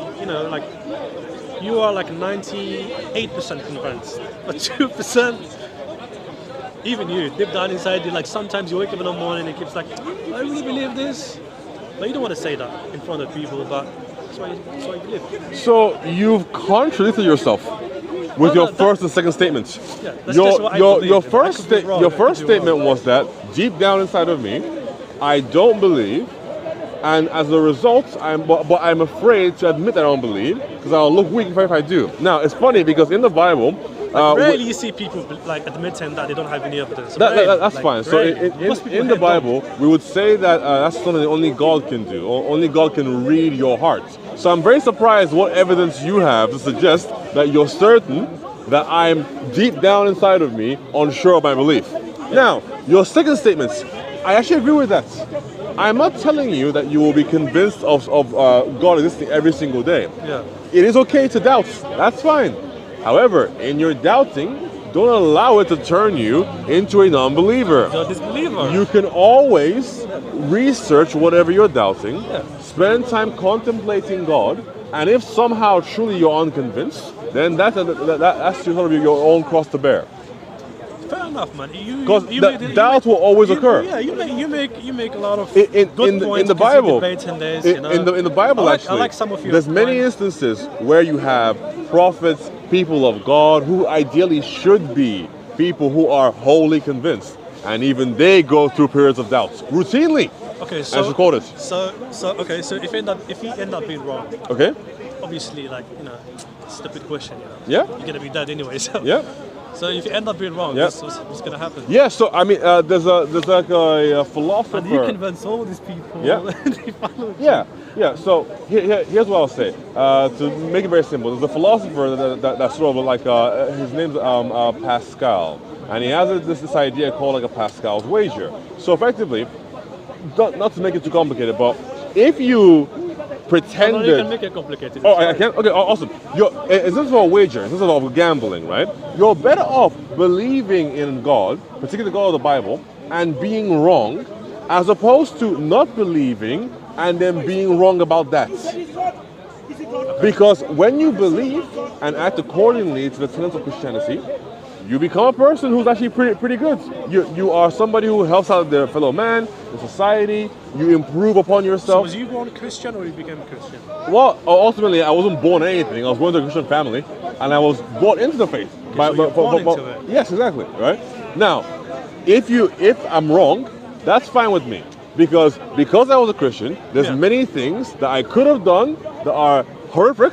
you are like 98% convinced, but 2%. Even you, deep down inside, you sometimes you wake up in the morning and it keeps like, I really believe this, but you don't want to say that in front of people, but that's why you believe. So you've contradicted yourself with No, your no, first and second statements. Yeah, that's just what I believe. Your I first could be wrong, your I could first be statement wrong. was that deep down inside of me, I don't believe, and as a result, but I'm afraid to admit that I don't believe because I'll look weak if I do. Now it's funny because in the Bible, Rarely you see people admitting that they don't have any evidence. that's fine. So Most people in the don't. Bible, we would say that that's something that only God can do. Or only God can read your heart. So I'm very surprised what evidence you have to suggest that you're certain that I'm deep down inside of me unsure of my belief. Now, your second statement, I actually agree with that. I'm not telling you that you will be convinced of God existing every single day. Yeah. It is okay to doubt. That's fine. However, in your doubting, don't allow it to turn you into a non-believer. You're a disbeliever. You can always research whatever you're doubting, spend time contemplating God, and if somehow truly you're unconvinced, then that's sort of your own cross to bear. Fair enough, man. Because doubt will always occur. Yeah, you make a lot of In good points the Bible, debating this, in the Bible, actually, I like some of your there's many points. instances where you have prophets, people of God, who ideally should be people who are wholly convinced, and even they go through periods of doubt routinely. Okay, so as you quoted. So if you end up being wrong, Okay. obviously, stupid question, Yeah. you're gonna be dead anyway. So Yeah. So if you end up being wrong, Yep. this is what's going to happen. Yeah, so I mean, there's like a philosopher. And you convince all these people. Yeah. And they follow you. Yeah. So here's what I'll say. To make it very simple, there's a philosopher that's sort of like his name's Pascal, and he has this idea called like a Pascal's wager. So effectively, not to make it too complicated, but if you pretended. No, you can make it complicated. Oh, I can? Okay, awesome. Is this for a wager? Is this for gambling, right? You're better off believing in God, particularly the God of the Bible, and being wrong, as opposed to not believing and then being wrong about that. Because when you believe and act accordingly to the tenets of Christianity, you become a person who's actually pretty good. You are somebody who helps out their fellow man, the society. You improve upon So yourself. was you born Christian or you became Christian? Well, ultimately, I wasn't born anything. I was born into a Christian family, and I was brought into the faith. So you're born into it. Yes, exactly. Right now, if I'm wrong, that's fine with me, because I was a Christian. There's many things that I could have done that are horrific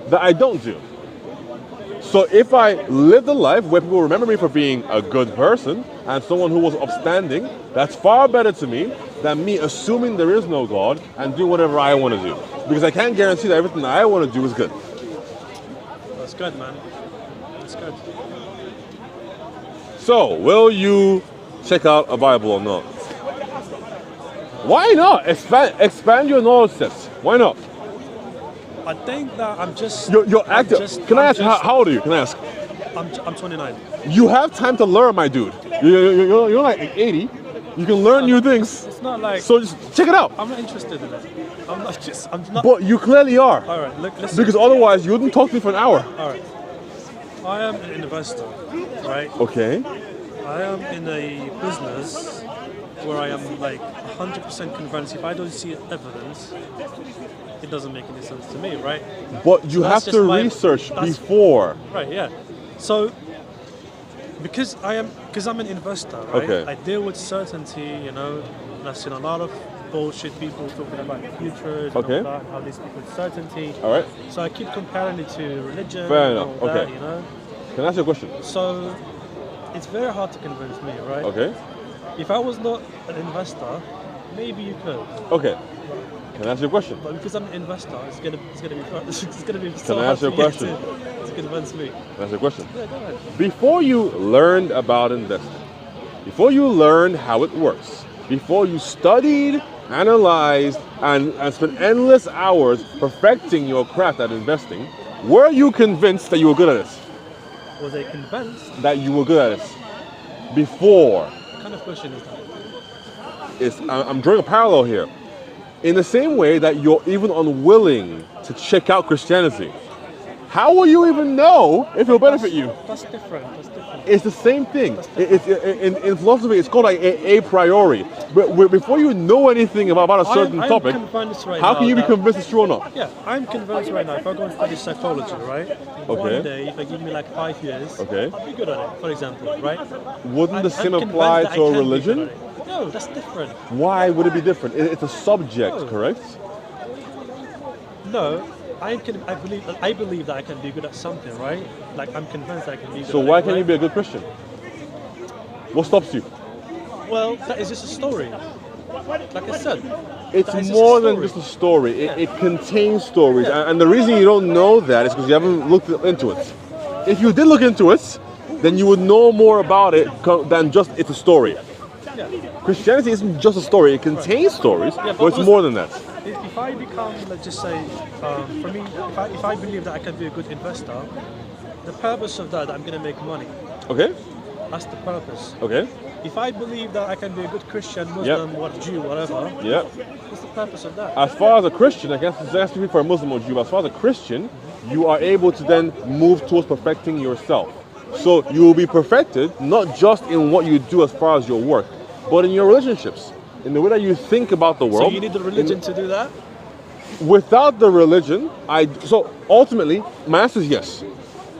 that I don't do. So if I lived a life where people remember me for being a good person and someone who was upstanding, that's far better to me than me assuming there is no God and doing whatever I want to do. Because I can't guarantee that everything that I want to do is good. That's good, man. That's good. So, will you check out a Bible or not? Why not? Expand your knowledge sets. Why not? I think that I'm just... You're active. Can I ask, how old are you? Can I ask? I'm 29. You have time to learn, my dude. You're like 80. You can learn new things. It's not like... So just check it out. I'm not interested in it. I'm not... But you clearly are. All right, look, listen. Because otherwise you wouldn't talk to me for an hour. All right. I am an investor, right? Okay. I am in a business where I am like 100% convinced if I don't see evidence, it doesn't make any sense to me, right? But you have to research before. Right, yeah. So, because I'm an investor, right? Okay. I deal with certainty, and I've seen a lot of bullshit people talking about the future, and all that, how these people with certainty. All right. So I keep comparing it to religion. Fair and enough. all Okay. that, Can I ask you a question? So, it's very hard to convince me, right? Okay. If I was not an investor, maybe you could. Okay. Can I ask you a question? But because I'm an investor, it's gonna be so Can I hard ask you a to question? to convince me. Can I ask you a question? Yeah, go ahead. Before you learned about investing, before you learned how it works, before you studied, analyzed, and spent endless hours perfecting your craft at investing, were you convinced that you were good at it? Was I convinced? That you were good at it before? What kind of question is that? I'm drawing a parallel here. In the same way that you're even unwilling to check out Christianity, how will you even know if it'll benefit you? That's different. It's the same thing. In philosophy, it's called a priori. But before you know anything about a certain topic, how can you be convinced it's true or not? Yeah, I'm convinced right now. If I go and study psychology, right? Okay. One day, if I give me like 5 years, okay, I'll be good at it, for example, right? Wouldn't the same apply to a religion? No, that's different. Why would it be different? It's a subject, correct? No. I believe that I can be good at something, right? Like I'm convinced I can be good So at why it, can't you be a good Christian? What stops you? Well, that is just a story. Like I said, it's more than just a story. It contains stories, and the reason you don't know that is because you haven't looked into it. If you did look into it, then you would know more about it than just it's a story. Yeah. Christianity isn't just a story; it contains stories, but it's more than that. If I become, let's just say, for me, if I believe that I can be a good investor, the purpose of that, I'm going to make money. Okay. That's the purpose. Okay. If I believe that I can be a good Christian, Muslim, Jew, whatever, what's the purpose of that? As far as a Christian, I guess it's asking for a Muslim or Jew, but as far as a Christian, you are able to then move towards perfecting yourself. So you will be perfected, not just in what you do as far as your work, but in your relationships, in the way that you think about the world. So you need the religion to do that? Without the religion, so ultimately, my answer is yes.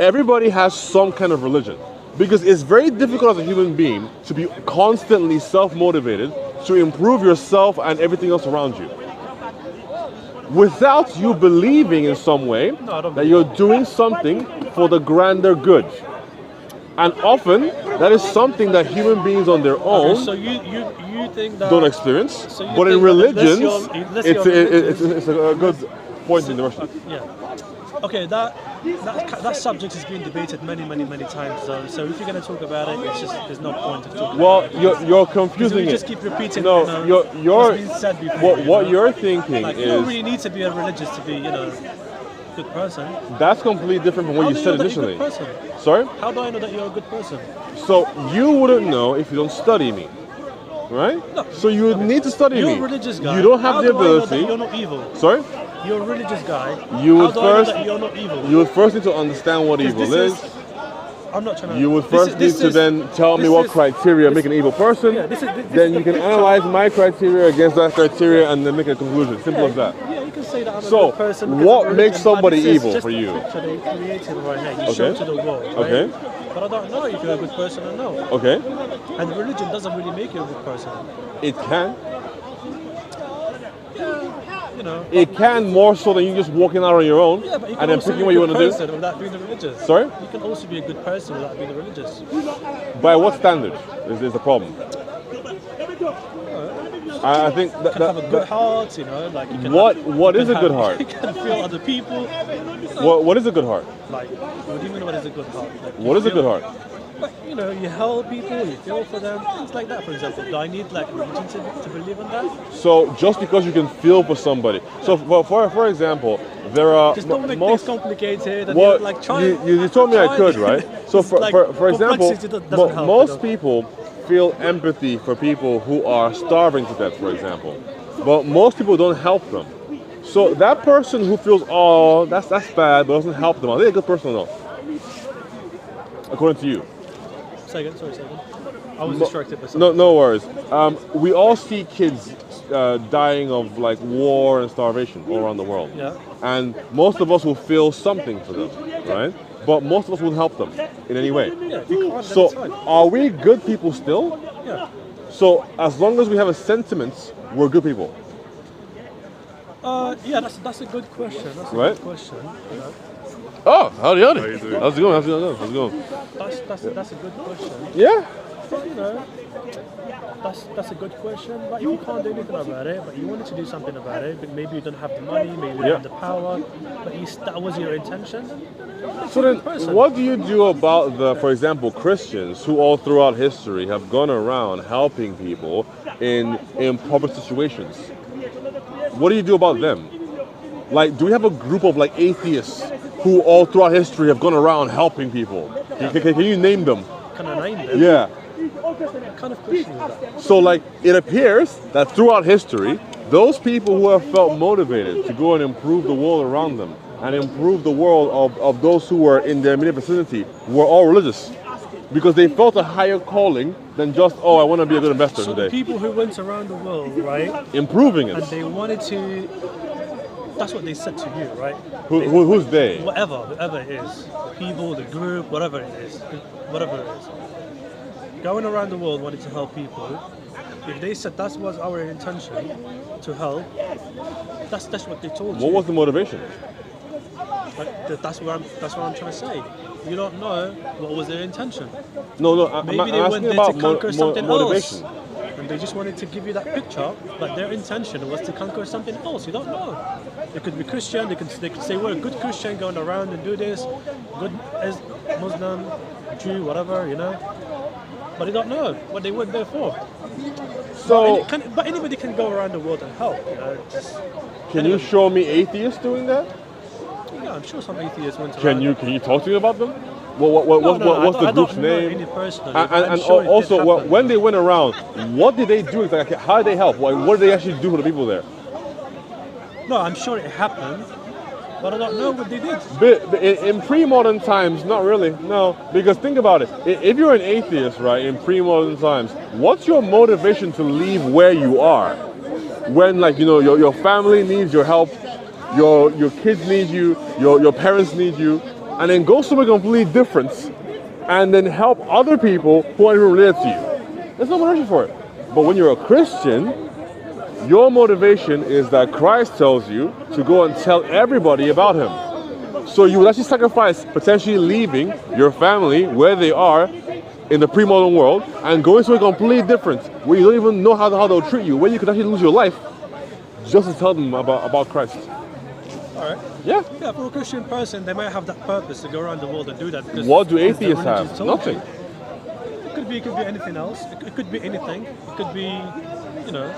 Everybody has some kind of religion. Because it's very difficult as a human being to be constantly self-motivated to improve yourself and everything else around you. Without you believing in some way that you're doing something for the grander good. And often, that is something that human beings on their own Okay, so you think that don't experience. So you But in think that religions, unless it's you're religious- a good point in the Russian. Yeah. Okay, that subject has been debated many times. So if you're going to talk about it, it's just there's no point of talking Well, about it. you're Because confusing we it. just keep repeating No, you're what's been said before. what you know? you're thinking Like, you don't is really need to be a religious to be, a good person. that's completely different from what How you do said know that you're a initially. good person? Sorry? How do I know that you're a good person? So you wouldn't know if you don't study me, right? No. So you would need to study You're me. a religious guy. You don't have How the do I know that ability. you're not evil. Sorry? You're a religious guy. You How would do first. I know that you're not evil? You would first need to understand what evil this is. I'm not trying to. You would this first is- need this to is- then tell me this what is- criteria make an evil person. Yeah, this Then is you the can picture. analyze my criteria against that criteria and then make a conclusion. Simple as that. Yeah, you can say that I'm So, a good person. because what of religion, makes somebody but this is evil just for a you? picture they created right now. You Okay. show to the world. Right? Okay. But I don't know if you're a good person or no. Okay? And religion doesn't really make you a good person. It can. You know. It can more so than you just walking out on your own Yeah, but you can and then also picking be what a you good want to do. person without being religious. Sorry? You can also be a good person without being religious. By what standard is the problem? I think You can have a good heart, like you can. What you is can a good have- heart? You can feel other people. what is a good heart? Like, what do you mean? What is a good heart? Like, What is a good heart? But, you help people, you feel for them, things like that. For example, do I need religion to believe in that? So just because you can feel for somebody. So for example, there are Just don't make most. things complicated. And Well, try. you told me I try- could, right? So It's for example, complexity doesn't help, most people feel empathy for people who are starving to death, for example. But most people don't help them. So that person who feels, oh, that's bad, but doesn't help them, are they a good person or not? According to you. Sorry, second. I was distracted by something. No worries. We all see kids dying of like war and starvation all around the world. Yeah. And most of us will feel something for them, right? But most of us won't help them in any way. Yeah, if you can't, then So it's fine. are we good people still? Yeah. So as long as we have a sentiment, we're good people. Yeah, that's a good question. That's a Right? good question. Oh, howdy. How you doing? How's it going? How's it going? That's a good question. Yeah. But, that's a good question. But if you can't do anything about it, but you wanted to do something about it, but maybe you don't have the money, maybe you don't have the power, but that was your intention. So then, what do you do about for example, Christians who all throughout history have gone around helping people in impoverished situations? What do you do about them? Like, do we have a group of like atheists who all throughout history have gone around helping people? Can you name them? Can I name them? Yeah. What kind of question is that? So like, it appears that throughout history, those people who have felt motivated to go and improve the world around them and improve the world of those who were in their immediate vicinity were all religious. Because they felt a higher calling than just, oh, I want to be a good investor So today. the people who went around the world, right, Improving and it. they wanted to, that's what they said to you, right? Who's they? Whoever it is, the people, the group, whatever it is. Going around the world wanting to help people. If they said that was our intention to help, that's what they told you. What was the motivation? Like, that's what I'm trying to say. You don't know what was their intention. No, I'm Maybe they went asking there about to conquer something motivation. else. And they just wanted to give you that picture, but their intention was to conquer something else. You don't know. They could be Christian, they could say we're a good Christian going around and do this, good as Muslim, Jew, whatever, But they don't know what they went there for. So, But anybody can go around the world and help, can you show me atheists doing that? Yeah, I'm sure some atheists went Can around. Can you talk to me about them? What's the group's name? Any personally, And, but I'm and sure it did also, happen. when they went around, what did they do exactly? How did they help? What did they actually do for the people there? No, I'm sure it happened, but I don't know what they did. But in pre-modern times, not really. No, because think about it. If you're an atheist, right, in pre-modern times, what's your motivation to leave where you are? When, like, your family needs your help, your kids need you, your parents need you, and then go somewhere completely different, and then help other people who aren't even related to you. There's no motivation for it. But when you're a Christian, your motivation is that Christ tells you to go and tell everybody about him. So you would actually sacrifice potentially leaving your family where they are in the pre-modern world and going somewhere completely different, where you don't even know how they'll treat you, where you could actually lose your life just to tell them about Christ. All right. Yeah. Yeah, for a Christian person, they might have that purpose to go around the world and do that. Because What do because their atheists religion have? told Nothing. you. It could be anything else. It could be anything. It could be, you know,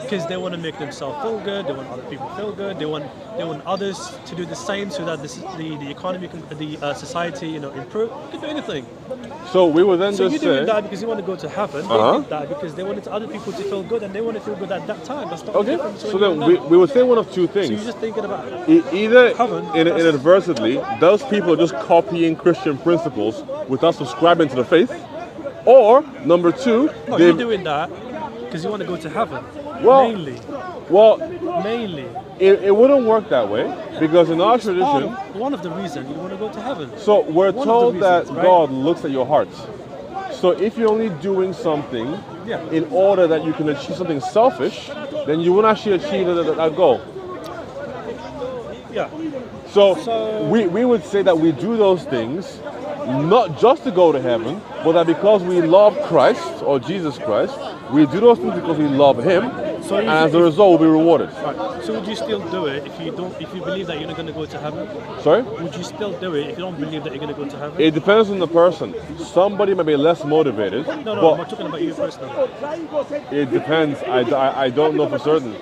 because they want to make themselves feel good. They want other people to feel good. They want others to do the same, so that the economy, the society, you know, improve. It could be anything. So we would then So just you're doing say, that because you want to go to heaven. They did that because they wanted other people to feel good, and they want to feel good at that time. That's not okay. different. So then we would say one of two So things. you're just thinking about Either heaven, inadvertently, those people are just copying Christian principles without subscribing to the faith, or number two, no, they you're doing that because you want to go to heaven. Well- mainly. Mainly, it wouldn't work that way, because in our tradition, One of the reasons you want to go to heaven. so we're One of told the that reasons, right? God looks at your heart. So if you're only doing something Yeah. in order that you can achieve something selfish, then you won't actually achieve that goal. Yeah. So So- we would say that we do those things not just to go to heaven, but that because we love Christ or Jesus Christ, we do those things because we love Him, So and as a result, we'll be rewarded. Right. So would you still do it if you believe that you're not going to go to heaven? Sorry? Would you still do it if you don't believe that you're going to go to heaven? It depends on the person. Somebody may be less motivated, No, I'm but not talking about you personally. it depends. I don't know for certain.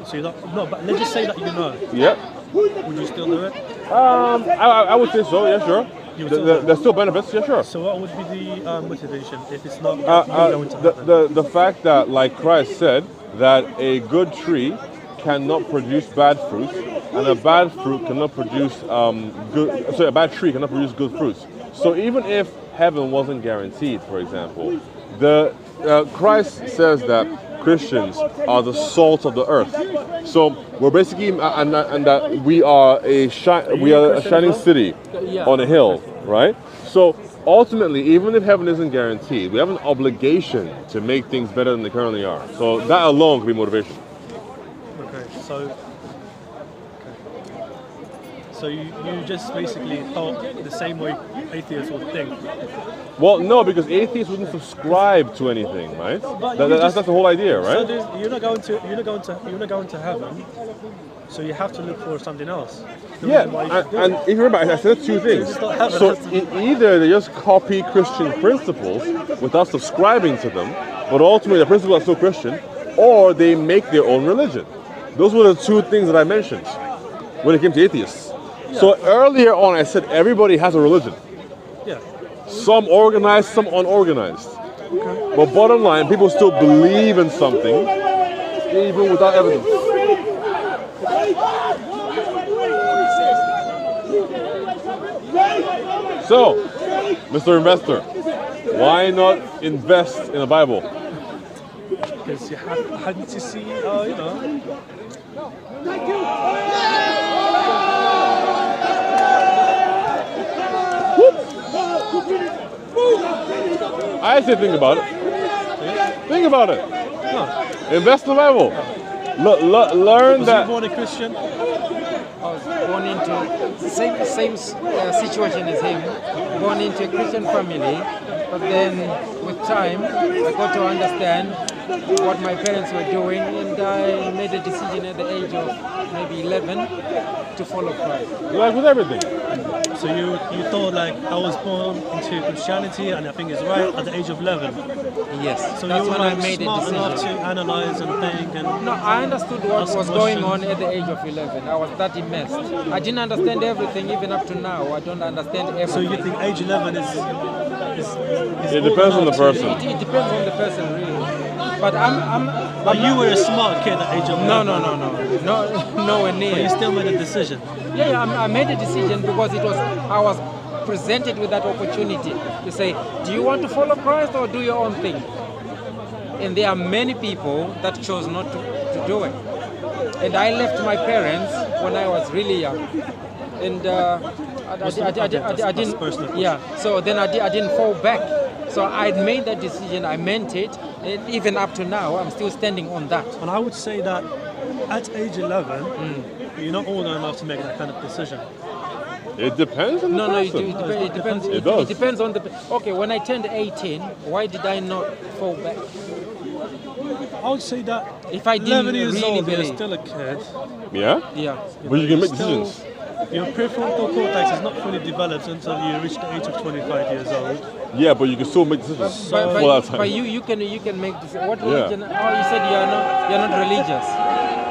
So you don't, no, but let's just say that you know. Yeah. Would you still do it? I would say so. Yeah, sure. You would still do it? There's still benefits. Yeah, sure. So what would be the motivation if it's not going to happen? The fact that, like Christ said, that a good tree cannot produce bad fruit, and a bad fruit cannot produce a bad tree cannot produce good fruits. So even if heaven wasn't guaranteed, for example, Christ says that Christians are the salt of the earth. So we're basically, and that we are a shining city on a hill, right? So ultimately, even if heaven isn't guaranteed, we have an obligation to make things better than they currently are. So that alone could be motivation. Okay, so you just basically thought the same way atheists would think. Well, no, because atheists wouldn't subscribe to anything, right? That's the whole idea, right? So you're not going to heaven. So you have to look for something else. The Yeah, reason why you should do and it. if you remember, I said two things. just don't have it. So either they just copy Christian principles without subscribing to them, but ultimately the principles are still Christian, or they make their own religion. Those were the two things that I mentioned when it came to atheists. So earlier on, I said everybody has a religion. Yeah. Some organized, some unorganized. But bottom line, people still believe in something, even without evidence. So, Mr. Investor, why not invest in the Bible? Because you had to see, you know. I say think about it. Think about it. Invest in the Bible. Learn Was that. you born a Christian? I was born into same situation as him, born into a Christian family, but then with time I got to understand what my parents were doing, and I made a decision at the age of maybe 11 to follow Christ. Like with everything. So you thought like I was born into Christianity and I think it's right at the age of 11. Yes, So that's you were when I like made a smart enough to decision. analyze and think and No, I understood what ask was going questions. on at the age of 11. I was that immersed. I didn't understand everything, even up to now. I don't understand everything. So you think age 11 is It depends on the person. It depends on the person, really. But But you were a smart kid at age of 11. No, nowhere But you near. still made a decision. Yeah, I made a decision because I was presented with that opportunity to say, do you want to follow Christ or do your own thing? And there are many people that chose not to do it. And I left my parents when I was really young. And I didn't. personal. Yeah. So then I didn't fall back. So I made that decision. I meant it. And even up to now, I'm still standing on that. And I would say that at age 11, you're not old enough to make that kind of decision. It depends on the person. It depends. It does. It depends on the. Okay, when I turned 18, why did I not fall back? I would say that If I didn't 11 years really old, you're believe. still a kid. Yeah? Yeah. But you can make Still- decisions. Your prefrontal cortex is not fully developed until you reach the age of 25 years old. Yeah, but you can still make decisions But, for that time. but you can make this. What religion? Oh, you said you're not religious.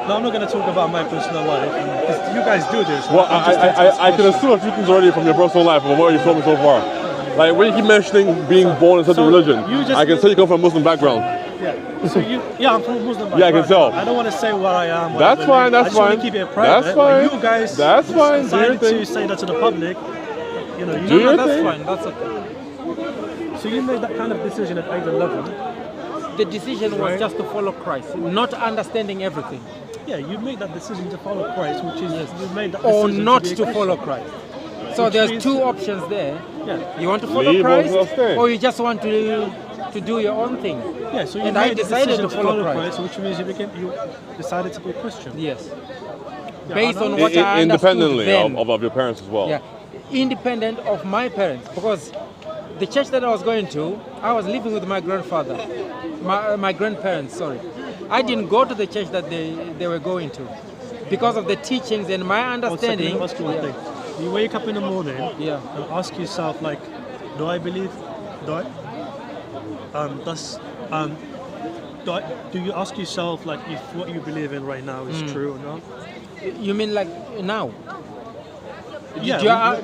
No, I'm not going to talk about my personal life, because you guys do this. Well, I'm just into this I can question. assume a few things already from your personal life from what you've told me so far. Like when you keep mentioning being born in such a so religion, you just- I can tell you come from a Muslim background. Yeah. So I'm from a Muslim background. Yeah, I can tell. I don't want to say what I am. what That's I fine, believe. that's I just want fine. to keep it private. That's but fine. You guys That's fine, do your decided to thing. say that to the public. You know, Do your That's thing. fine. That's okay. so you made that kind of decision at age 11. The decision was just to follow Christ, not understanding everything, Yeah, you made that decision to follow Christ, which is you made that or decision not be a to follow Christian. Christ. So Which there's means- two options there. Yeah. You want to follow Leave or Christ, stay. or you just want to do your own thing. Yeah, so you And made I the decided decision to follow Christ. which means you decided to be a Christian. Yes. Yeah, Based I know. on what I understood Independently then. of your parents as well. Yeah, independent of my parents, because the church that I was going to, I was living with my grandfather, my grandparents. Sorry, I didn't go to the church that they were going to, because of the teachings and my understanding. One second, let me ask you one thing. You wake up in the morning Yeah. and ask yourself, like, do I believe? Do I? Do you ask yourself, like, if what you believe in right now is true or not? You mean like now? Yeah.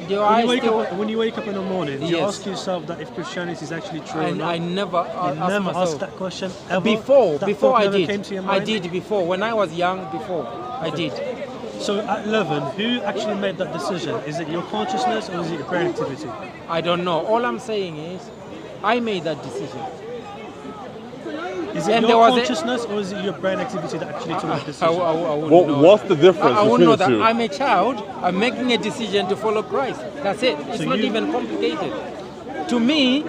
Do I still? When you wake up in the morning, do you Yes. ask yourself that if Christianity is actually true or And not? I never You asked never myself. asked that question ever. Before That I thought never did. came to your I mind? did before. When I was young, before I did. So at 11, who actually made that decision? Is it your consciousness or is it your brain activity? I don't know. All I'm saying is, I made that decision. Is it And your there was a- consciousnly or is it your brain activity that actually took the I decision? wouldn't know. What's the difference I wouldn't between know the that. two? I'm a child. I'm making a decision to follow Christ. That's it. It's So not you- even complicated. To me,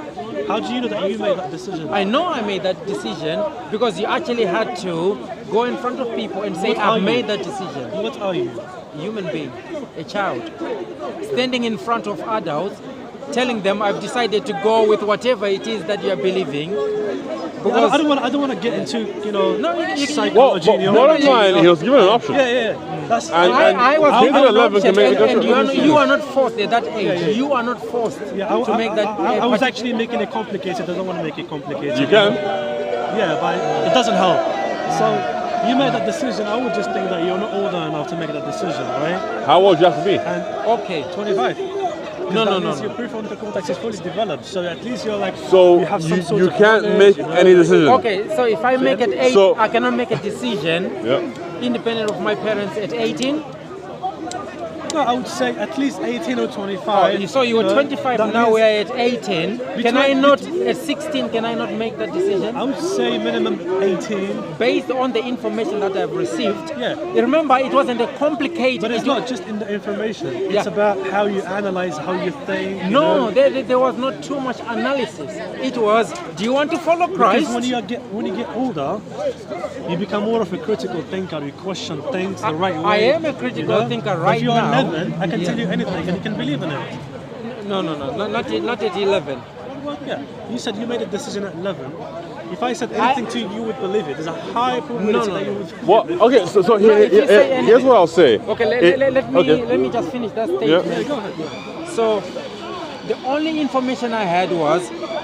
How do you know that you made that decision? I know I made that decision because you actually had to go in front of people and say, What are I've you? made that decision. What are you? Human being, a child, standing in front of adults, telling them I've decided to go with whatever it is that you are believing. Because I don't want to get into, No, you- psychology. Well, bottom line, he was given an option. Yeah. That's And- I was kids given at an 11 can option, make a and difference. you are not forced at that age. yeah. You are not forced to make that. I was actually making it complicated. I don't want to make it complicated. You can. Yeah, but it doesn't help. So you made that decision. I would just think that you're not old enough to make that decision, right? How old do you have to be? And Okay. 25. No. Your prefrontal cortex is fully developed, so at least you're like. So you have some sort you of can't knowledge, make you know? any decision. Okay, so if I make at 8, So- I cannot make a decision Yeah. independent of my parents at 18. No, I would say at least 18 or 25. So you were 25, that now means- we're at 18. Can I not, at 16, can I not make that decision? I would say minimum 18. Based on the information that I've received. Yeah. Remember, it wasn't a complicated. But it's not just in the information. It's Yeah. about how you analyze, how you think. you No, know? there was not too much analysis. It was, do you want to follow Because Christ? when you get older, you become more of a critical thinker. You question things the right way. I am a critical thinker right if you're now. 11, I can Yeah. tell you anything and you can believe in it. No, not at 11. Yeah, you said you made a decision at 11. If I said anything to you, you would believe it. There's a high probability that you would. Well, okay, so if you say anything. here's what I'll say. Okay, Okay. let me just finish that statement. Yeah. Go ahead. So, the only information I had was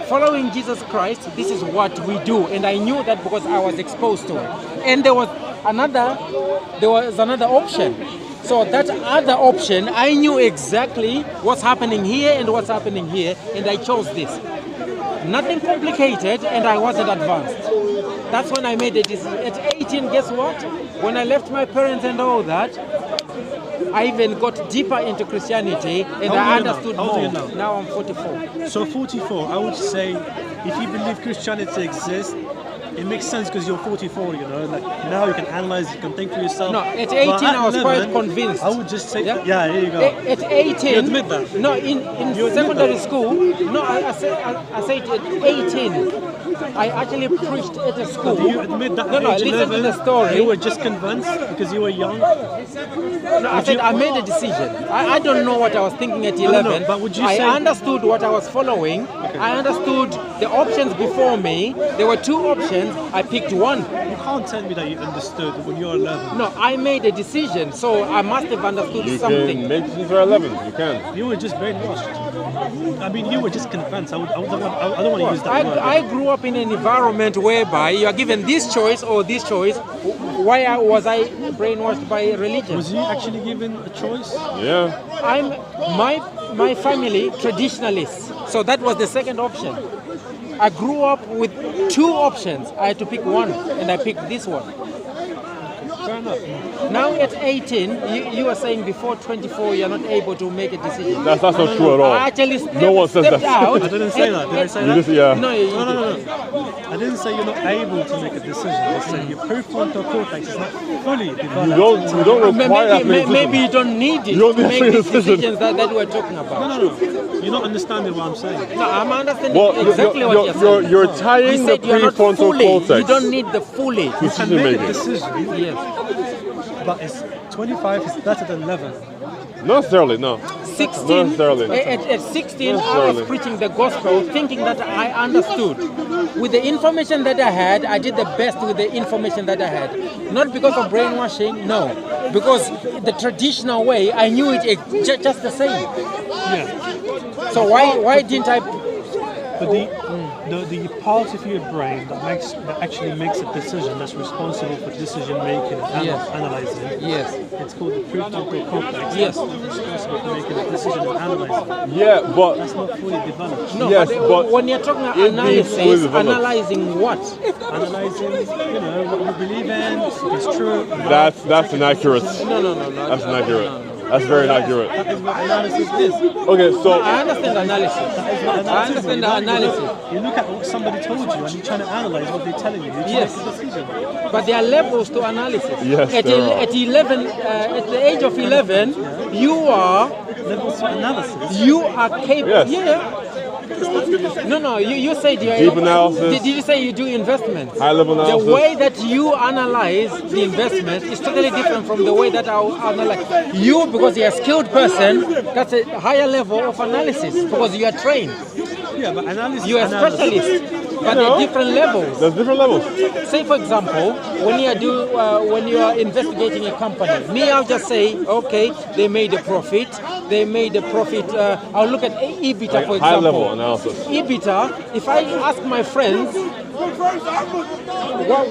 following Jesus Christ. This is what we do, and I knew that because I was exposed to it. And there was another option. So that other option, I knew exactly what's happening here and what's happening here, and I chose this. Nothing complicated, and I wasn't advanced. That's when I made a decision. At 18, guess what? When I left my parents and all that, I even got deeper into Christianity, and How old I are you now? understood How old are more. you now? Now I'm 44. So 44, I would say, if you believe Christianity exists, it makes sense because you're 44, you know, like now you can analyze, you can think for yourself. No, at 18 I was quite convinced. I would just say, Yeah? yeah, here you go. At 18, You admit that? No, in secondary school, no, I said at 18. I actually preached at a school. Do you admit that? No, at age listen 11, to the story. You were just convinced because you were young. No, I said I made a decision. I don't know what I was thinking at 11. No, but would you I say... understood what I was following. Okay. I understood the options before me. There were two options. I picked one. You can't tell me that you understood when you were 11. No, I made a decision, so I must have understood something. You can make decisions for 11. You can. You were just brainwashed. I mean, you were just convinced. I don't want to use that word. I grew up in an environment whereby you are given this choice or this choice. Why was I brainwashed by religion? Was you actually given a choice? Yeah. My family traditionalists, so that was the second option. I grew up with two options. I had to pick one, and I picked this one. Fair enough. Now at 18, you were saying before 24 you're not able to make a decision. That's not true at all. I actually No one says stepped that. out. I didn't say that. Did I say You that? just, yeah. No. I didn't say you're not able to make a decision. I said your prefrontal cortex is not fully developed. You don't require that many Maybe you decisions. don't need it You don't to need make to make these a decision. decisions that we're talking about. No. You're not understanding what I'm saying. No, I'm understanding Well, exactly what you're saying. you're tying You the said you're not prefrontal fully. cortex. You don't need the fully. You can Decision make a making. decision, Yes. but it's 25 is better than 11. Not necessarily, no. 16. Not necessarily. At 16, Not I was necessarily. preaching the gospel, thinking that I understood. With the information that I had, I did the best with the information that I had. Not because of brainwashing, no. Because the traditional way, I knew it just the same. Yeah. So why didn't I? But the part of your brain that actually makes a decision, that's responsible for decision making and Yes. analyzing. Yes. It's called the prefrontal cortex. Yes. That's responsible for making a decision and analyzing. Yeah, but That's not fully developed. No, Yes, but but when you're talking about it needs analysis, fully developed. analyzing what? Analyzing, what you believe in, if it's true. that's inaccurate. No. That's inaccurate. That's very inaccurate. That is what analysis is. Okay, so I understand analysis. I understand the analysis. You look at what somebody told you and you're trying to analyze what they're telling you. You Yes. make a decision. But there are levels to analysis. Yes, at, there are. at 11, at the age of 11, you are Levels to analysis. capable. Yes. Yeah. No. You said you Deep analysis. Did you say you do investments? High level analysis. The way that you analyze the investment is totally different from the way that I analyze. You, because you're a skilled person, that's a higher level of analysis because you are trained. Yeah, but analysis. You are a specialist, but there are different levels. there's different levels. Say, for example, when you are investigating a company, me, I'll just say, okay, they made a profit. I'll look at EBITDA, for example. High level analysis. EBITDA, if I ask my friends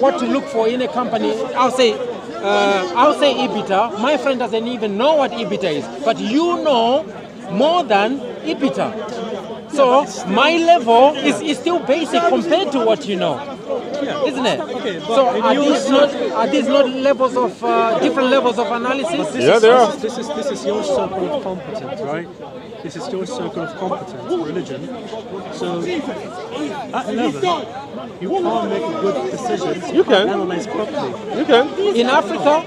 what to look for in a company, I'll say EBITDA. My friend doesn't even know what EBITDA is, but you know more than EBITDA. So my level is still basic compared to what you know, isn't it? Okay, but so in are these not levels of different levels of analysis? Yeah, there are. This is your circle of competence, right? This is your circle of competence, religion. So at 11, you can't make good decisions. You can. Analyze properly. You can. In Africa,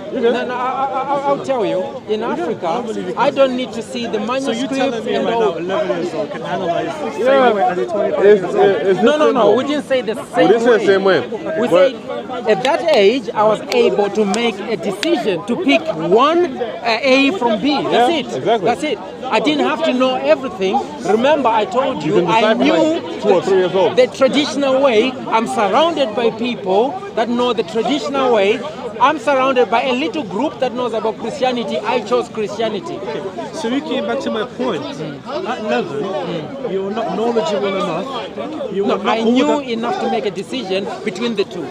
I'll tell you, in Africa, I don't need to see the So manuscript you telling me and right all. now, 11 years old can analyze the same Yeah. way as a 25 years old? No, we didn't say the same We didn't say way. the same way. We But- said at that age, I was able to make a decision to pick one A from B. That's Yeah, it. exactly. That's it. I didn't have to know everything. Remember, I told you, can I decide from knew like 2 or 3 years old. the traditional way. I'm surrounded by people that know the traditional way. I'm surrounded by a little group that knows about Christianity. I chose Christianity. So you came back to my point. At 11, you were not knowledgeable enough. You were No, not I old knew enough- enough to make a decision between the two.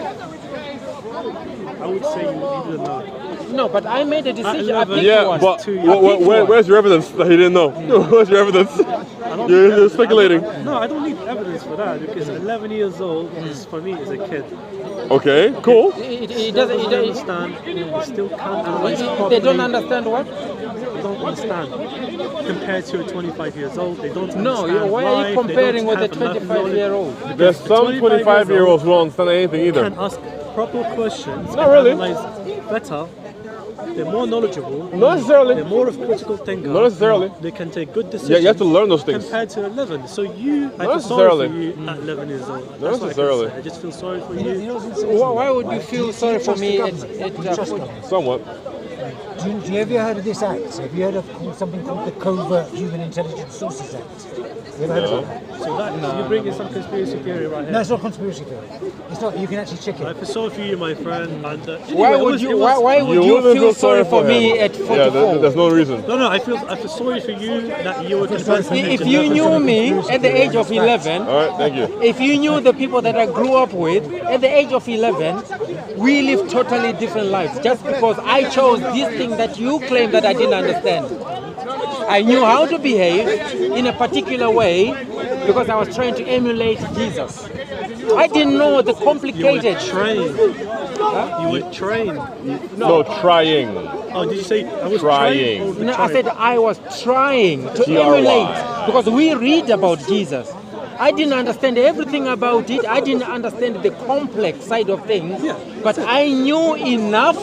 I would say you didn't know. No, but I made a decision. I 11, picked Yeah, one. but 2 years. where's your evidence that he didn't know? Where's your evidence? You're speculating. No, I don't need evidence for that because 11 years old is for me is a kid. Okay, cool. It Still doesn't. doesn't understand. They still can't analyze They properly. don't understand what? They don't understand compared to a 25 years old. They don't understand why are you life, comparing with a have enough 25-year-old? There's some 25-year-olds who don't understand anything either. can ask proper questions. Not really. Analyze better. They're more knowledgeable. Not necessarily. They're more of critical thinkers. Not necessarily. They can take good decisions. Yeah, you have to learn those things. Compared to 11. So you, I Not feel sorry necessarily. for you at 11 years old. Not That's what I can necessarily. say. I just feel sorry for you. Why would you feel sorry for me at Somewhat. Do you ever heard of this act? Have you heard of something called the Covert Human Intelligence Sources Act? You ever heard of that? So that, you bring in some conspiracy theory right here. No, it's not conspiracy theory. It's not. You can actually check I it. feel sorry for you, my friend. And, Why anyway, would you wouldn't feel sorry for me at 44? Yeah, there's no reason. No, I feel sorry for you that you were convinced. If you knew me at the age of 11, All right, thank you. if you knew the people that I grew up with at the age of 11, we live totally different lives. Just because I chose this thing that you claim that I didn't understand. I knew how to behave in a particular way because I was trying to emulate Jesus. I didn't know the complicated. You were trained. You were trained. No, trying. Oh, did you say I was Trying. trained? No, I said I was trying to TRY. emulate because we read about Jesus. I didn't understand everything about it. I didn't understand the complex side of things, but I knew enough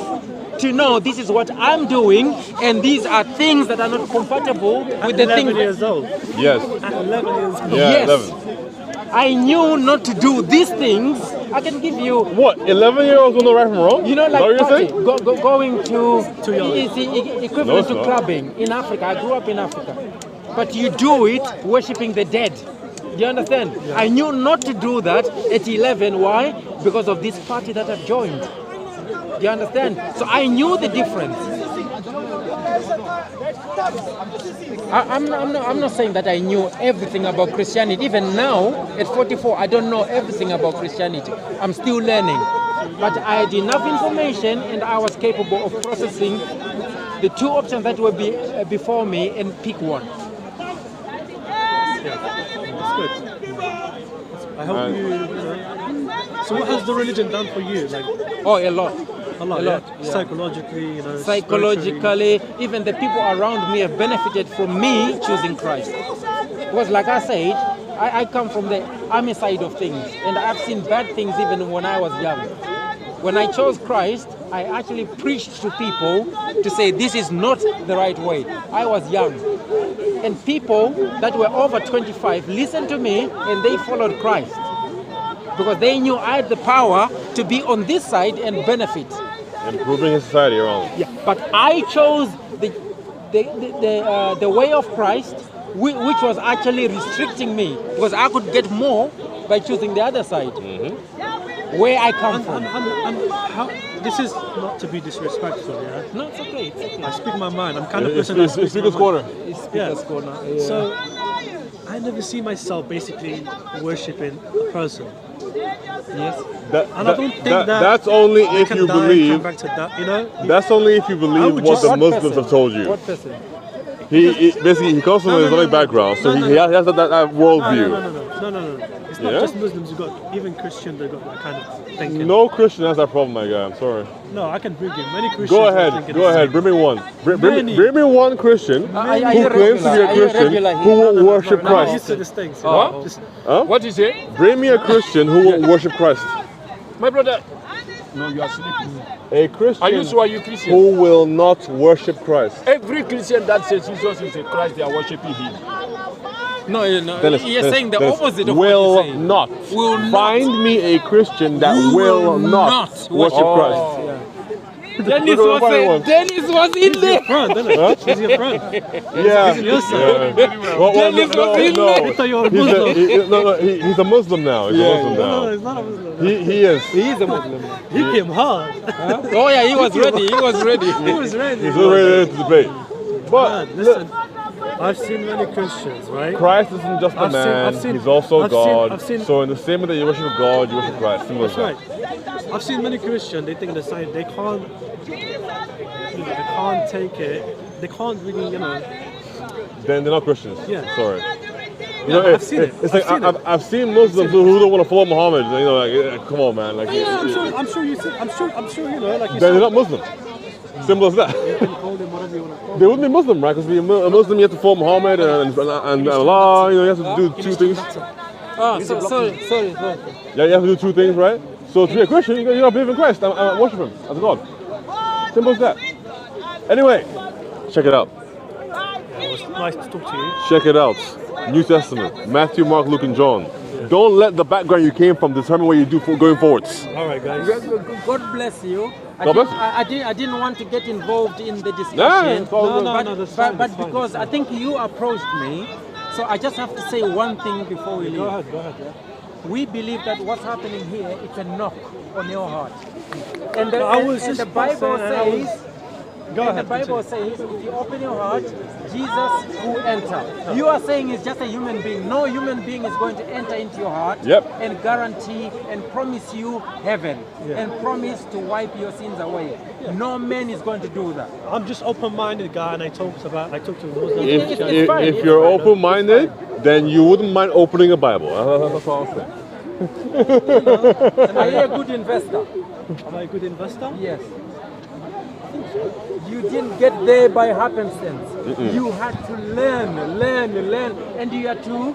to know this is what I'm doing, and these are things that are not compatible with the 11 things. years old. Yes. At 11 years old. Yeah, Yes. 11. I knew not to do these things. I can give you, What? 11-year-olds don't know right from wrong? you know, Is that like what party, you're saying? going to, Too young. it's the No, equivalent it's to not. clubbing in Africa. I grew up in Africa. But you do it worshipping the dead. Do you understand? I knew not to do that at 11. Why? Because of this party that I've joined. Do you understand? So I knew the difference. I'm not saying that I knew everything about Christianity. Even now, at 44, I don't know everything about Christianity. I'm still learning. But I had enough information and I was capable of processing the two options that were before me and pick one. That's good. I hope you know. So what has the religion done for you? Like Oh, a lot. a lot, A lot, yeah? yeah. Psychologically, Psychologically, even the people around me have benefited from me choosing Christ. Because like I said, I come from the army side of things, and I've seen bad things even when I was young. When I chose Christ, I actually preached to people to say this is not the right way. I was young. And people that were over 25 listened to me and they followed Christ. Because they knew I had the power to be on this side and benefit. Improving his society around. Yeah, but I chose the way of Christ, which was actually restricting me because I could get more by choosing the other side, where I come from. This is not to be disrespectful, yeah. No, it's okay. It's okay. I speak my mind. I'm kind of It's person that speaks my Speaker's mind. Corner. It's Speaker's Corner. Yeah. So I never see myself basically worshipping a person. yes. And I don't think that's only I if can you die and come believe. back to that, you know. That's only if you believe would what just- the What Muslims person? have told you. What person? He basically he comes from an Islamic background, so he has that worldview. No. It's not Yeah? just Muslims. You got even Christians. They got that kind of thinking. No Christian has that problem, my guy. I'm sorry. No, I can bring in many Christians. Go that ahead, think go it's- ahead. Bring me one. Many. Bring me one Christian Are who you claims to be regular? a Are you Christian regular who here? will worship No, I'm used Christ. to this thing. So Huh? just- What is it? Bring me a Christian who will worship Christ. My brother. No, you are sleeping. A Christian Are you so? Are you Christian? who will not worship Christ. Every Christian that says Jesus is a Christ, they are worshiping him. No, Dennis, you're Dennis, saying the Dennis, opposite of will what you're saying. not. Will not. Find me a Christian that will not worship Christ. Dennis Look at the was Dennis was in there. Friend, isn't it? He's your friend. Yeah. Your side. Well, Dennis was in there. I thought you were a He's Muslim. he's a Muslim now. He's a Muslim No, now. he's not a Muslim. He is. He is a Muslim. He came hard. Oh yeah, he was ready. He was ready. He was ready. He's ready to debate. But Man, listen, I've seen many Christians, right? Christ isn't just a I've seen- man, I've seen- he's also I've seen- God. I've seen- So in the same way that you worship God, you worship Christ. Simple as That's that. right. I've seen many Christians. They think the same. They can't. They can't take it. They can't really, Then they're not Christians. Yeah. Sorry. I've seen it. It's I've like seen it. I've seen Muslims who don't want to follow Muhammad. You know, like come on, man. Like Yeah, I'm sure you see. I'm sure. Like you they're said. not Muslim. Simple as that. You can call them whatever They wouldn't be Muslim, right? Because a Muslim, you have to follow Muhammad and Allah. You have to do two things. Oh, sorry. Yeah, you have to do two things, right? So to be a Christian, you gotta believe in Christ and worship Him as God. Simple as that. Anyway, check it out. It was nice to talk to you. Check it out. New Testament, Matthew, Mark, Luke, and John. Don't let the background you came from determine what you do for going forwards. All right, guys. God bless you. God bless you. I didn't want to get involved in the discussion. It's all good. that's but because I think you approached me, so I just have to say one thing before we leave. Go ahead. Yeah. We believe that what's happening here is a knock on your heart. And the Bible says, the Bible says, if you open your heart, Jesus will enter. You are saying it's just a human being. No human being is going to enter into your heart and guarantee and promise you heaven and promise to wipe your sins away. No man is going to do that. I'm just open-minded guy, and I talk to Muslims. If you're open-minded, then you wouldn't mind opening a Bible. That's all I'm saying. Are you a good investor? Am I a good investor? Yes. You didn't get there by happenstance. You had to learn, and you had to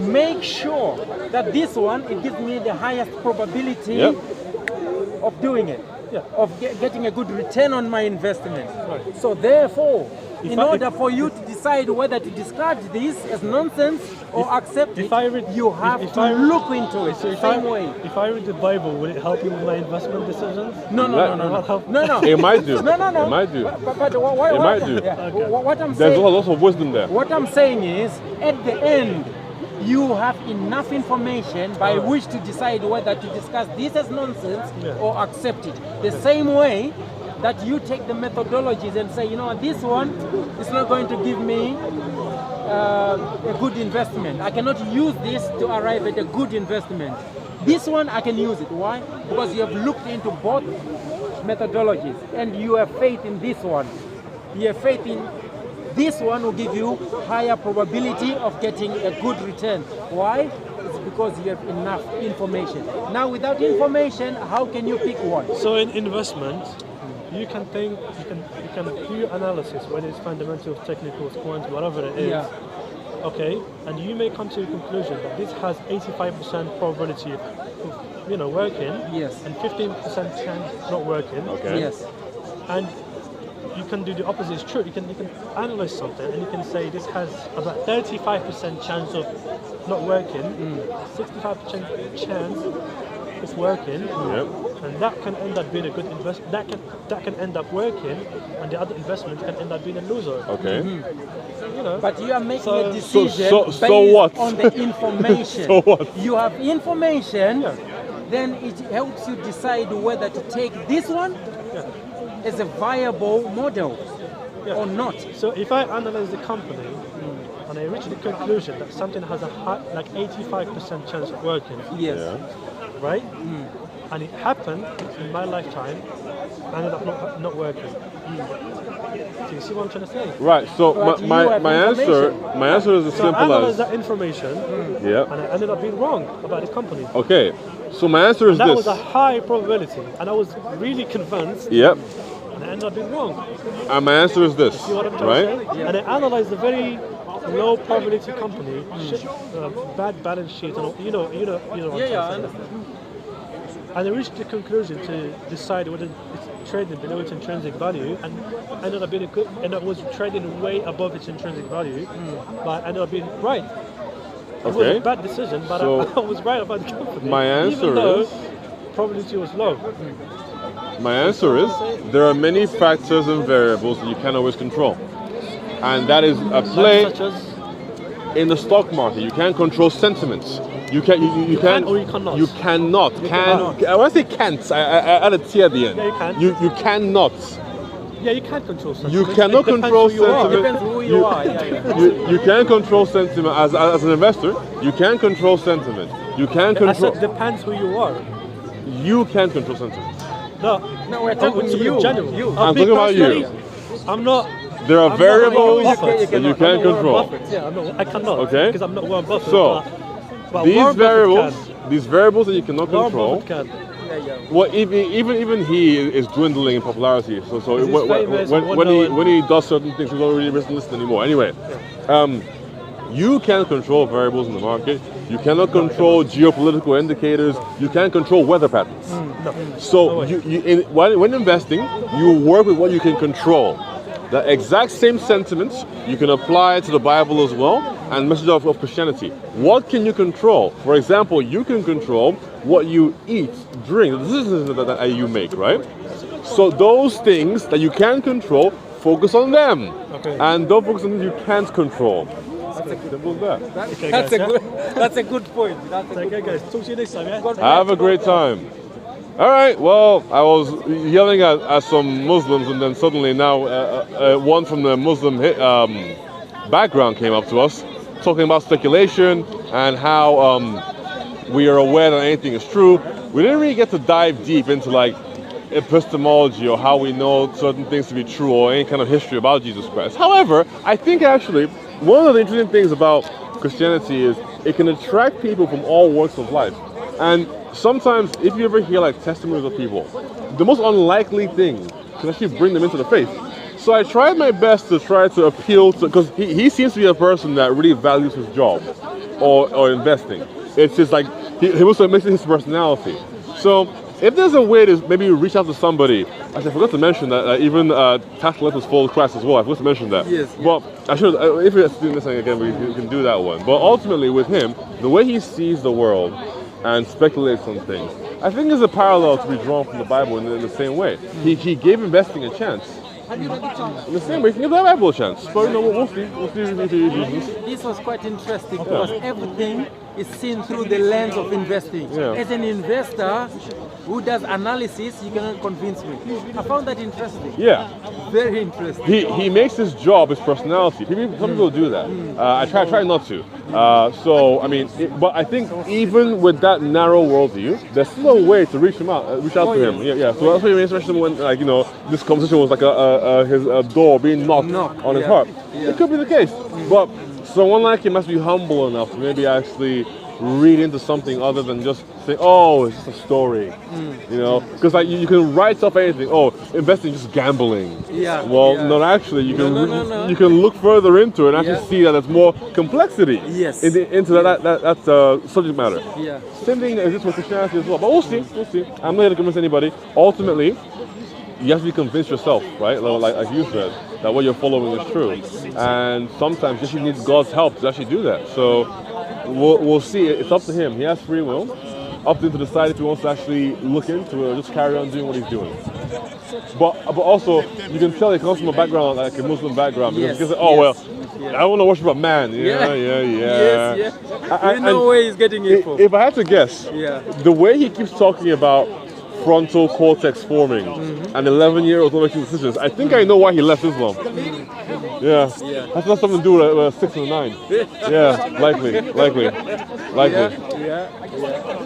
make sure that this one, it gives me the highest probability of doing it, of getting a good return on my investment. Right. So therefore, in order for you to decide whether to discard this as nonsense or accept it, you have to look into it. So if I read the Bible, will it help me with my investment decisions? No. It might do. No. It might do. But It might do. What I'm There's saying, lots of wisdom there. what I'm saying is, at the end, you have enough information by which to decide whether to discuss this as nonsense or accept it. The same way that you take the methodologies and say, you know, this one is not going to give me a good investment. I cannot use this to arrive at a good investment. This one I can use it. Why? Because you have looked into both methodologies and you have faith in this one. You have faith in this one will give you higher probability of getting a good return. Why? It's because you have enough information. Now, without information, how can you pick one? So in investment, you can do your analysis, whether it's fundamental, technical, quant, whatever it is. Okay, and you may come to a conclusion that this has 85% probability of working, and 15% chance not working. Okay. Yes. And you can do the opposite. It's true. You can analyze something and you can say this has about 35% chance of not working, 65% chance of working, and that can end up being a good investment. That can end up working, and the other investment can end up being a loser. Okay. But you are making a decision based on the information. So what? You have information, then it helps you decide whether to take this one as a viable model or not. So if I analyze the company and I reach the conclusion that something has a high, like 85% chance of working, right? And it happened in my lifetime, I ended up not working. So you see what I'm trying to say? Right. So my answer is as So I simple analyzed as that information, and I ended up being wrong about the company. okay. So my answer is That this. was a high probability, and I was really convinced, Yep. and I ended up being wrong. And my answer is this. See what I'm trying Right. to say? And I analyzed a very low probability company, bad balance sheet, and all, you know what I'm trying to say. And I reached the conclusion to decide whether it's trading below its intrinsic value, and ended up being and it was trading way above its intrinsic value, but I ended up being right. It was a bad decision, but I was right about the company. My answer even though is probability was low. my answer is there are many factors and variables that you can't always control, and that is a play Such as in the stock market. You can't control sentiments. You can or you cannot. You cannot. cannot. When I say can't, I add a T at the end. Yeah, you can. You cannot. Yeah, you can't control sentiment. You cannot control sentiment. Depends who you are. You can control sentiment as an investor. You can control sentiment. You can I control. said depends who you are. You can control sentiment. No, we're talking to be you. general. I'm talking about you. I'm not. There are I'm variables not Warren Buffett. that you I'm can not Warren control. Buffett. Yeah, I cannot. Okay. Because I'm not Warren Buffett. So but these Warren Buffett variables that you cannot Warren control, Buffett can. Well, even he is dwindling in popularity. So He's famous, when he does certain things, people don't really listen anymore. Anyway, you can't control variables in the market. You cannot control geopolitical indicators. You can't control weather patterns. So when investing, you work with what you can control. The exact same sentiments you can apply to the Bible as well, and message of Christianity. What can you control? For example, you can control what you eat, drink, the decisions that you make, right? So those things that you can control, focus on them. Okay. And don't focus on things you can't control. That's a good point. Okay, guys. Talk to you next time, yeah? Have a great time. All right, well, I was yelling at some Muslims, and then suddenly now one from the Muslim background came up to us, talking about speculation and how we are aware that anything is true. We didn't really get to dive deep into like epistemology or how we know certain things to be true or any kind of history about Jesus Christ. However, I think actually one of the interesting things about Christianity is it can attract people from all walks of life. And sometimes, if you ever hear like testimonies of people, the most unlikely thing can actually bring them into the faith. So I tried my best to try to appeal to, because he seems to be a person that really values his job or investing. It's just like, he also makes it his personality. So if there's a way to maybe reach out to somebody, actually I forgot to mention that even tax collectors follow Christ as well. I forgot to mention that. Yes. But I should, if we're doing this thing again, we can do that one. But ultimately with him, the way he sees the world and speculates on things, I think there's a parallel to be drawn from the Bible in the same way. He gave investing a chance. In the same way, you can give the Bible a chance. But we'll see. This was quite interesting because everything is seen through the lens of investing. Yeah. As an investor who does analysis, you cannot convince me. I found that interesting. Yeah. Very interesting. He makes his job his personality. Some people do that. I try not to. So I mean, but I think even with that narrow worldview, there's still a way to reach out to him. Yeah. So that's what you mentioned when this conversation was like his door being knocked on his heart. Yeah. It could be the case, but someone like him must be humble enough to maybe actually read into something other than just say, oh, it's just a story, because like you can write off anything. Oh, investing is just gambling. Yeah. Well, yeah. not actually. You can No. you can look further into it and actually see that there's more complexity. Yes. Into that subject matter. Yeah. Same thing exists with Christianity as well. But we'll see. I'm not here to convince anybody. Ultimately, you have to be convinced yourself, right? Like you said, that what you're following is true. And sometimes you need God's help to actually do that. So we'll see. It's up to him. He has free will. Up to him to decide if he wants to actually look into it or just carry on doing what he's doing. But also, you can tell he comes from a background, like a Muslim background. Because Yes. he says, I want to worship a man. Yeah. Yes. You know where he's getting it from. If I had to guess, the way he keeps talking about frontal cortex forming and 11-year-olds not making decisions, I think I know why he left Islam. Yeah. That's not something to do with a 6 and a 9. Yeah, likely. Yeah.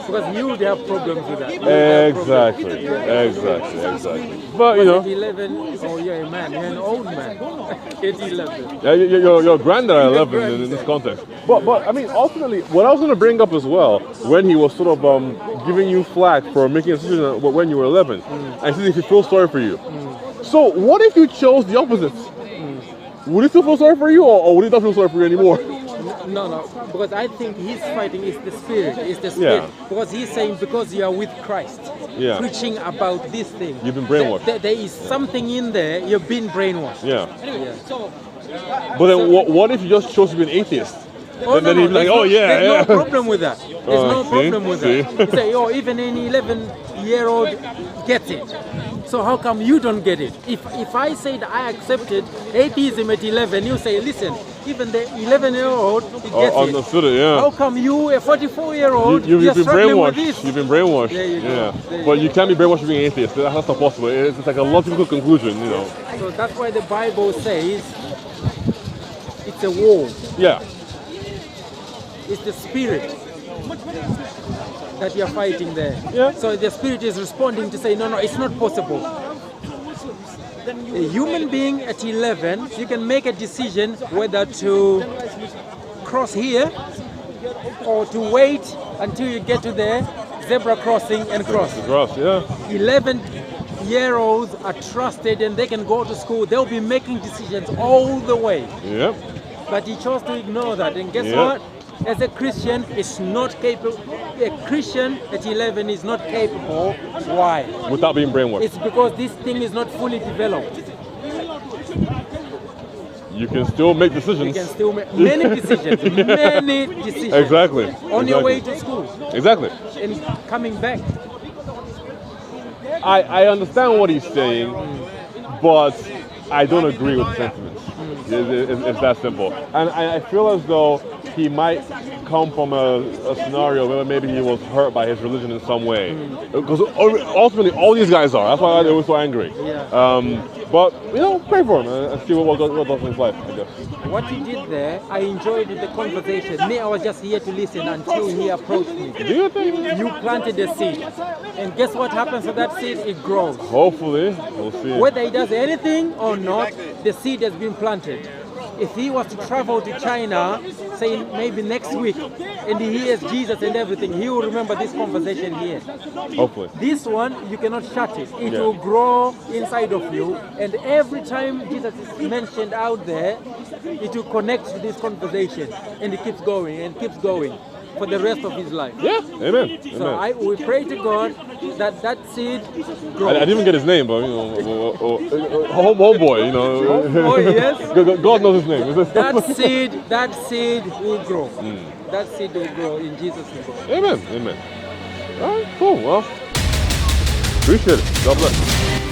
Because you would have problems with that. Exactly. But 11, you're a man, you're an old man. At 11. Yeah, your granddad at 11 in this context. But I mean, ultimately, what I was going to bring up as well, when he was sort of giving you flack for making a decision when you were 11, and says if he feels sorry for you. So what if you chose the opposite? Would he still feel sorry for you, or would he not feel sorry for you anymore? No, because I think he's fighting is the spirit. Yeah. Because he's saying because you are with Christ, preaching about this thing. You've been brainwashed. There is something in there, you've been brainwashed. Yeah. But then what if you just chose to be an atheist? Then he'd be like, there's no problem with that. There's no problem with that. You say, even an 11-year-old gets it. So how come you don't get it? If I said I accepted atheism at 11, you say, listen, even the 11-year-old gets understood it. Yeah. How come you, a 44-year-old, you've been brainwashed? With this? You've been brainwashed. There you go. But you can't be brainwashed being atheist. That's not possible. It's like a logical conclusion, So that's why the Bible says it's a war. Yeah. It's the spirit that you're fighting there. Yeah. So the spirit is responding to say, no, it's not possible. A human being at 11, you can make a decision whether to cross here or to wait until you get to there zebra crossing and cross. Gross, yeah. 11-year-olds are trusted and they can go to school. They'll be making decisions all the way. Yep. But he chose to ignore that. And guess Yeah. what? As a Christian, it's not capable. A Christian at 11 is not capable. Why? Without being brainwashed. It's because this thing is not fully developed. You can still make decisions. You can still make many decisions. Many decisions. Exactly. On your way Exactly. to school Exactly. and coming back. I understand what he's saying, but I don't agree with the sentiments. It's that simple. And I feel as though he might come from a scenario where maybe he was hurt by his religion in some way. Because ultimately, all these guys are. That's why they were so angry. Yeah. But, pray for him and see what does in his life, I guess. What he did there, I enjoyed the conversation. Me, I was just here to listen until he approached me. Do you think? You planted a seed. And guess what happens to that seed? It grows. Hopefully, we'll see. Whether he does anything or not, the seed has been planted. If he was to travel to China, say maybe next week, and he hears Jesus and everything, he will remember this conversation here. Hopefully. This one, you cannot shut it. It Yeah. will grow inside of you, and every time Jesus is mentioned out there, it will connect to this conversation, and it keeps going and keeps going for the rest of his life. Yeah, amen. So Amen. we pray to God that seed grows. I didn't even get his name, but homeboy, Oh, yes. God knows his name. That seed will grow. That seed will grow in Jesus' name. Amen. Amen. All right, cool. Well, appreciate it. God bless.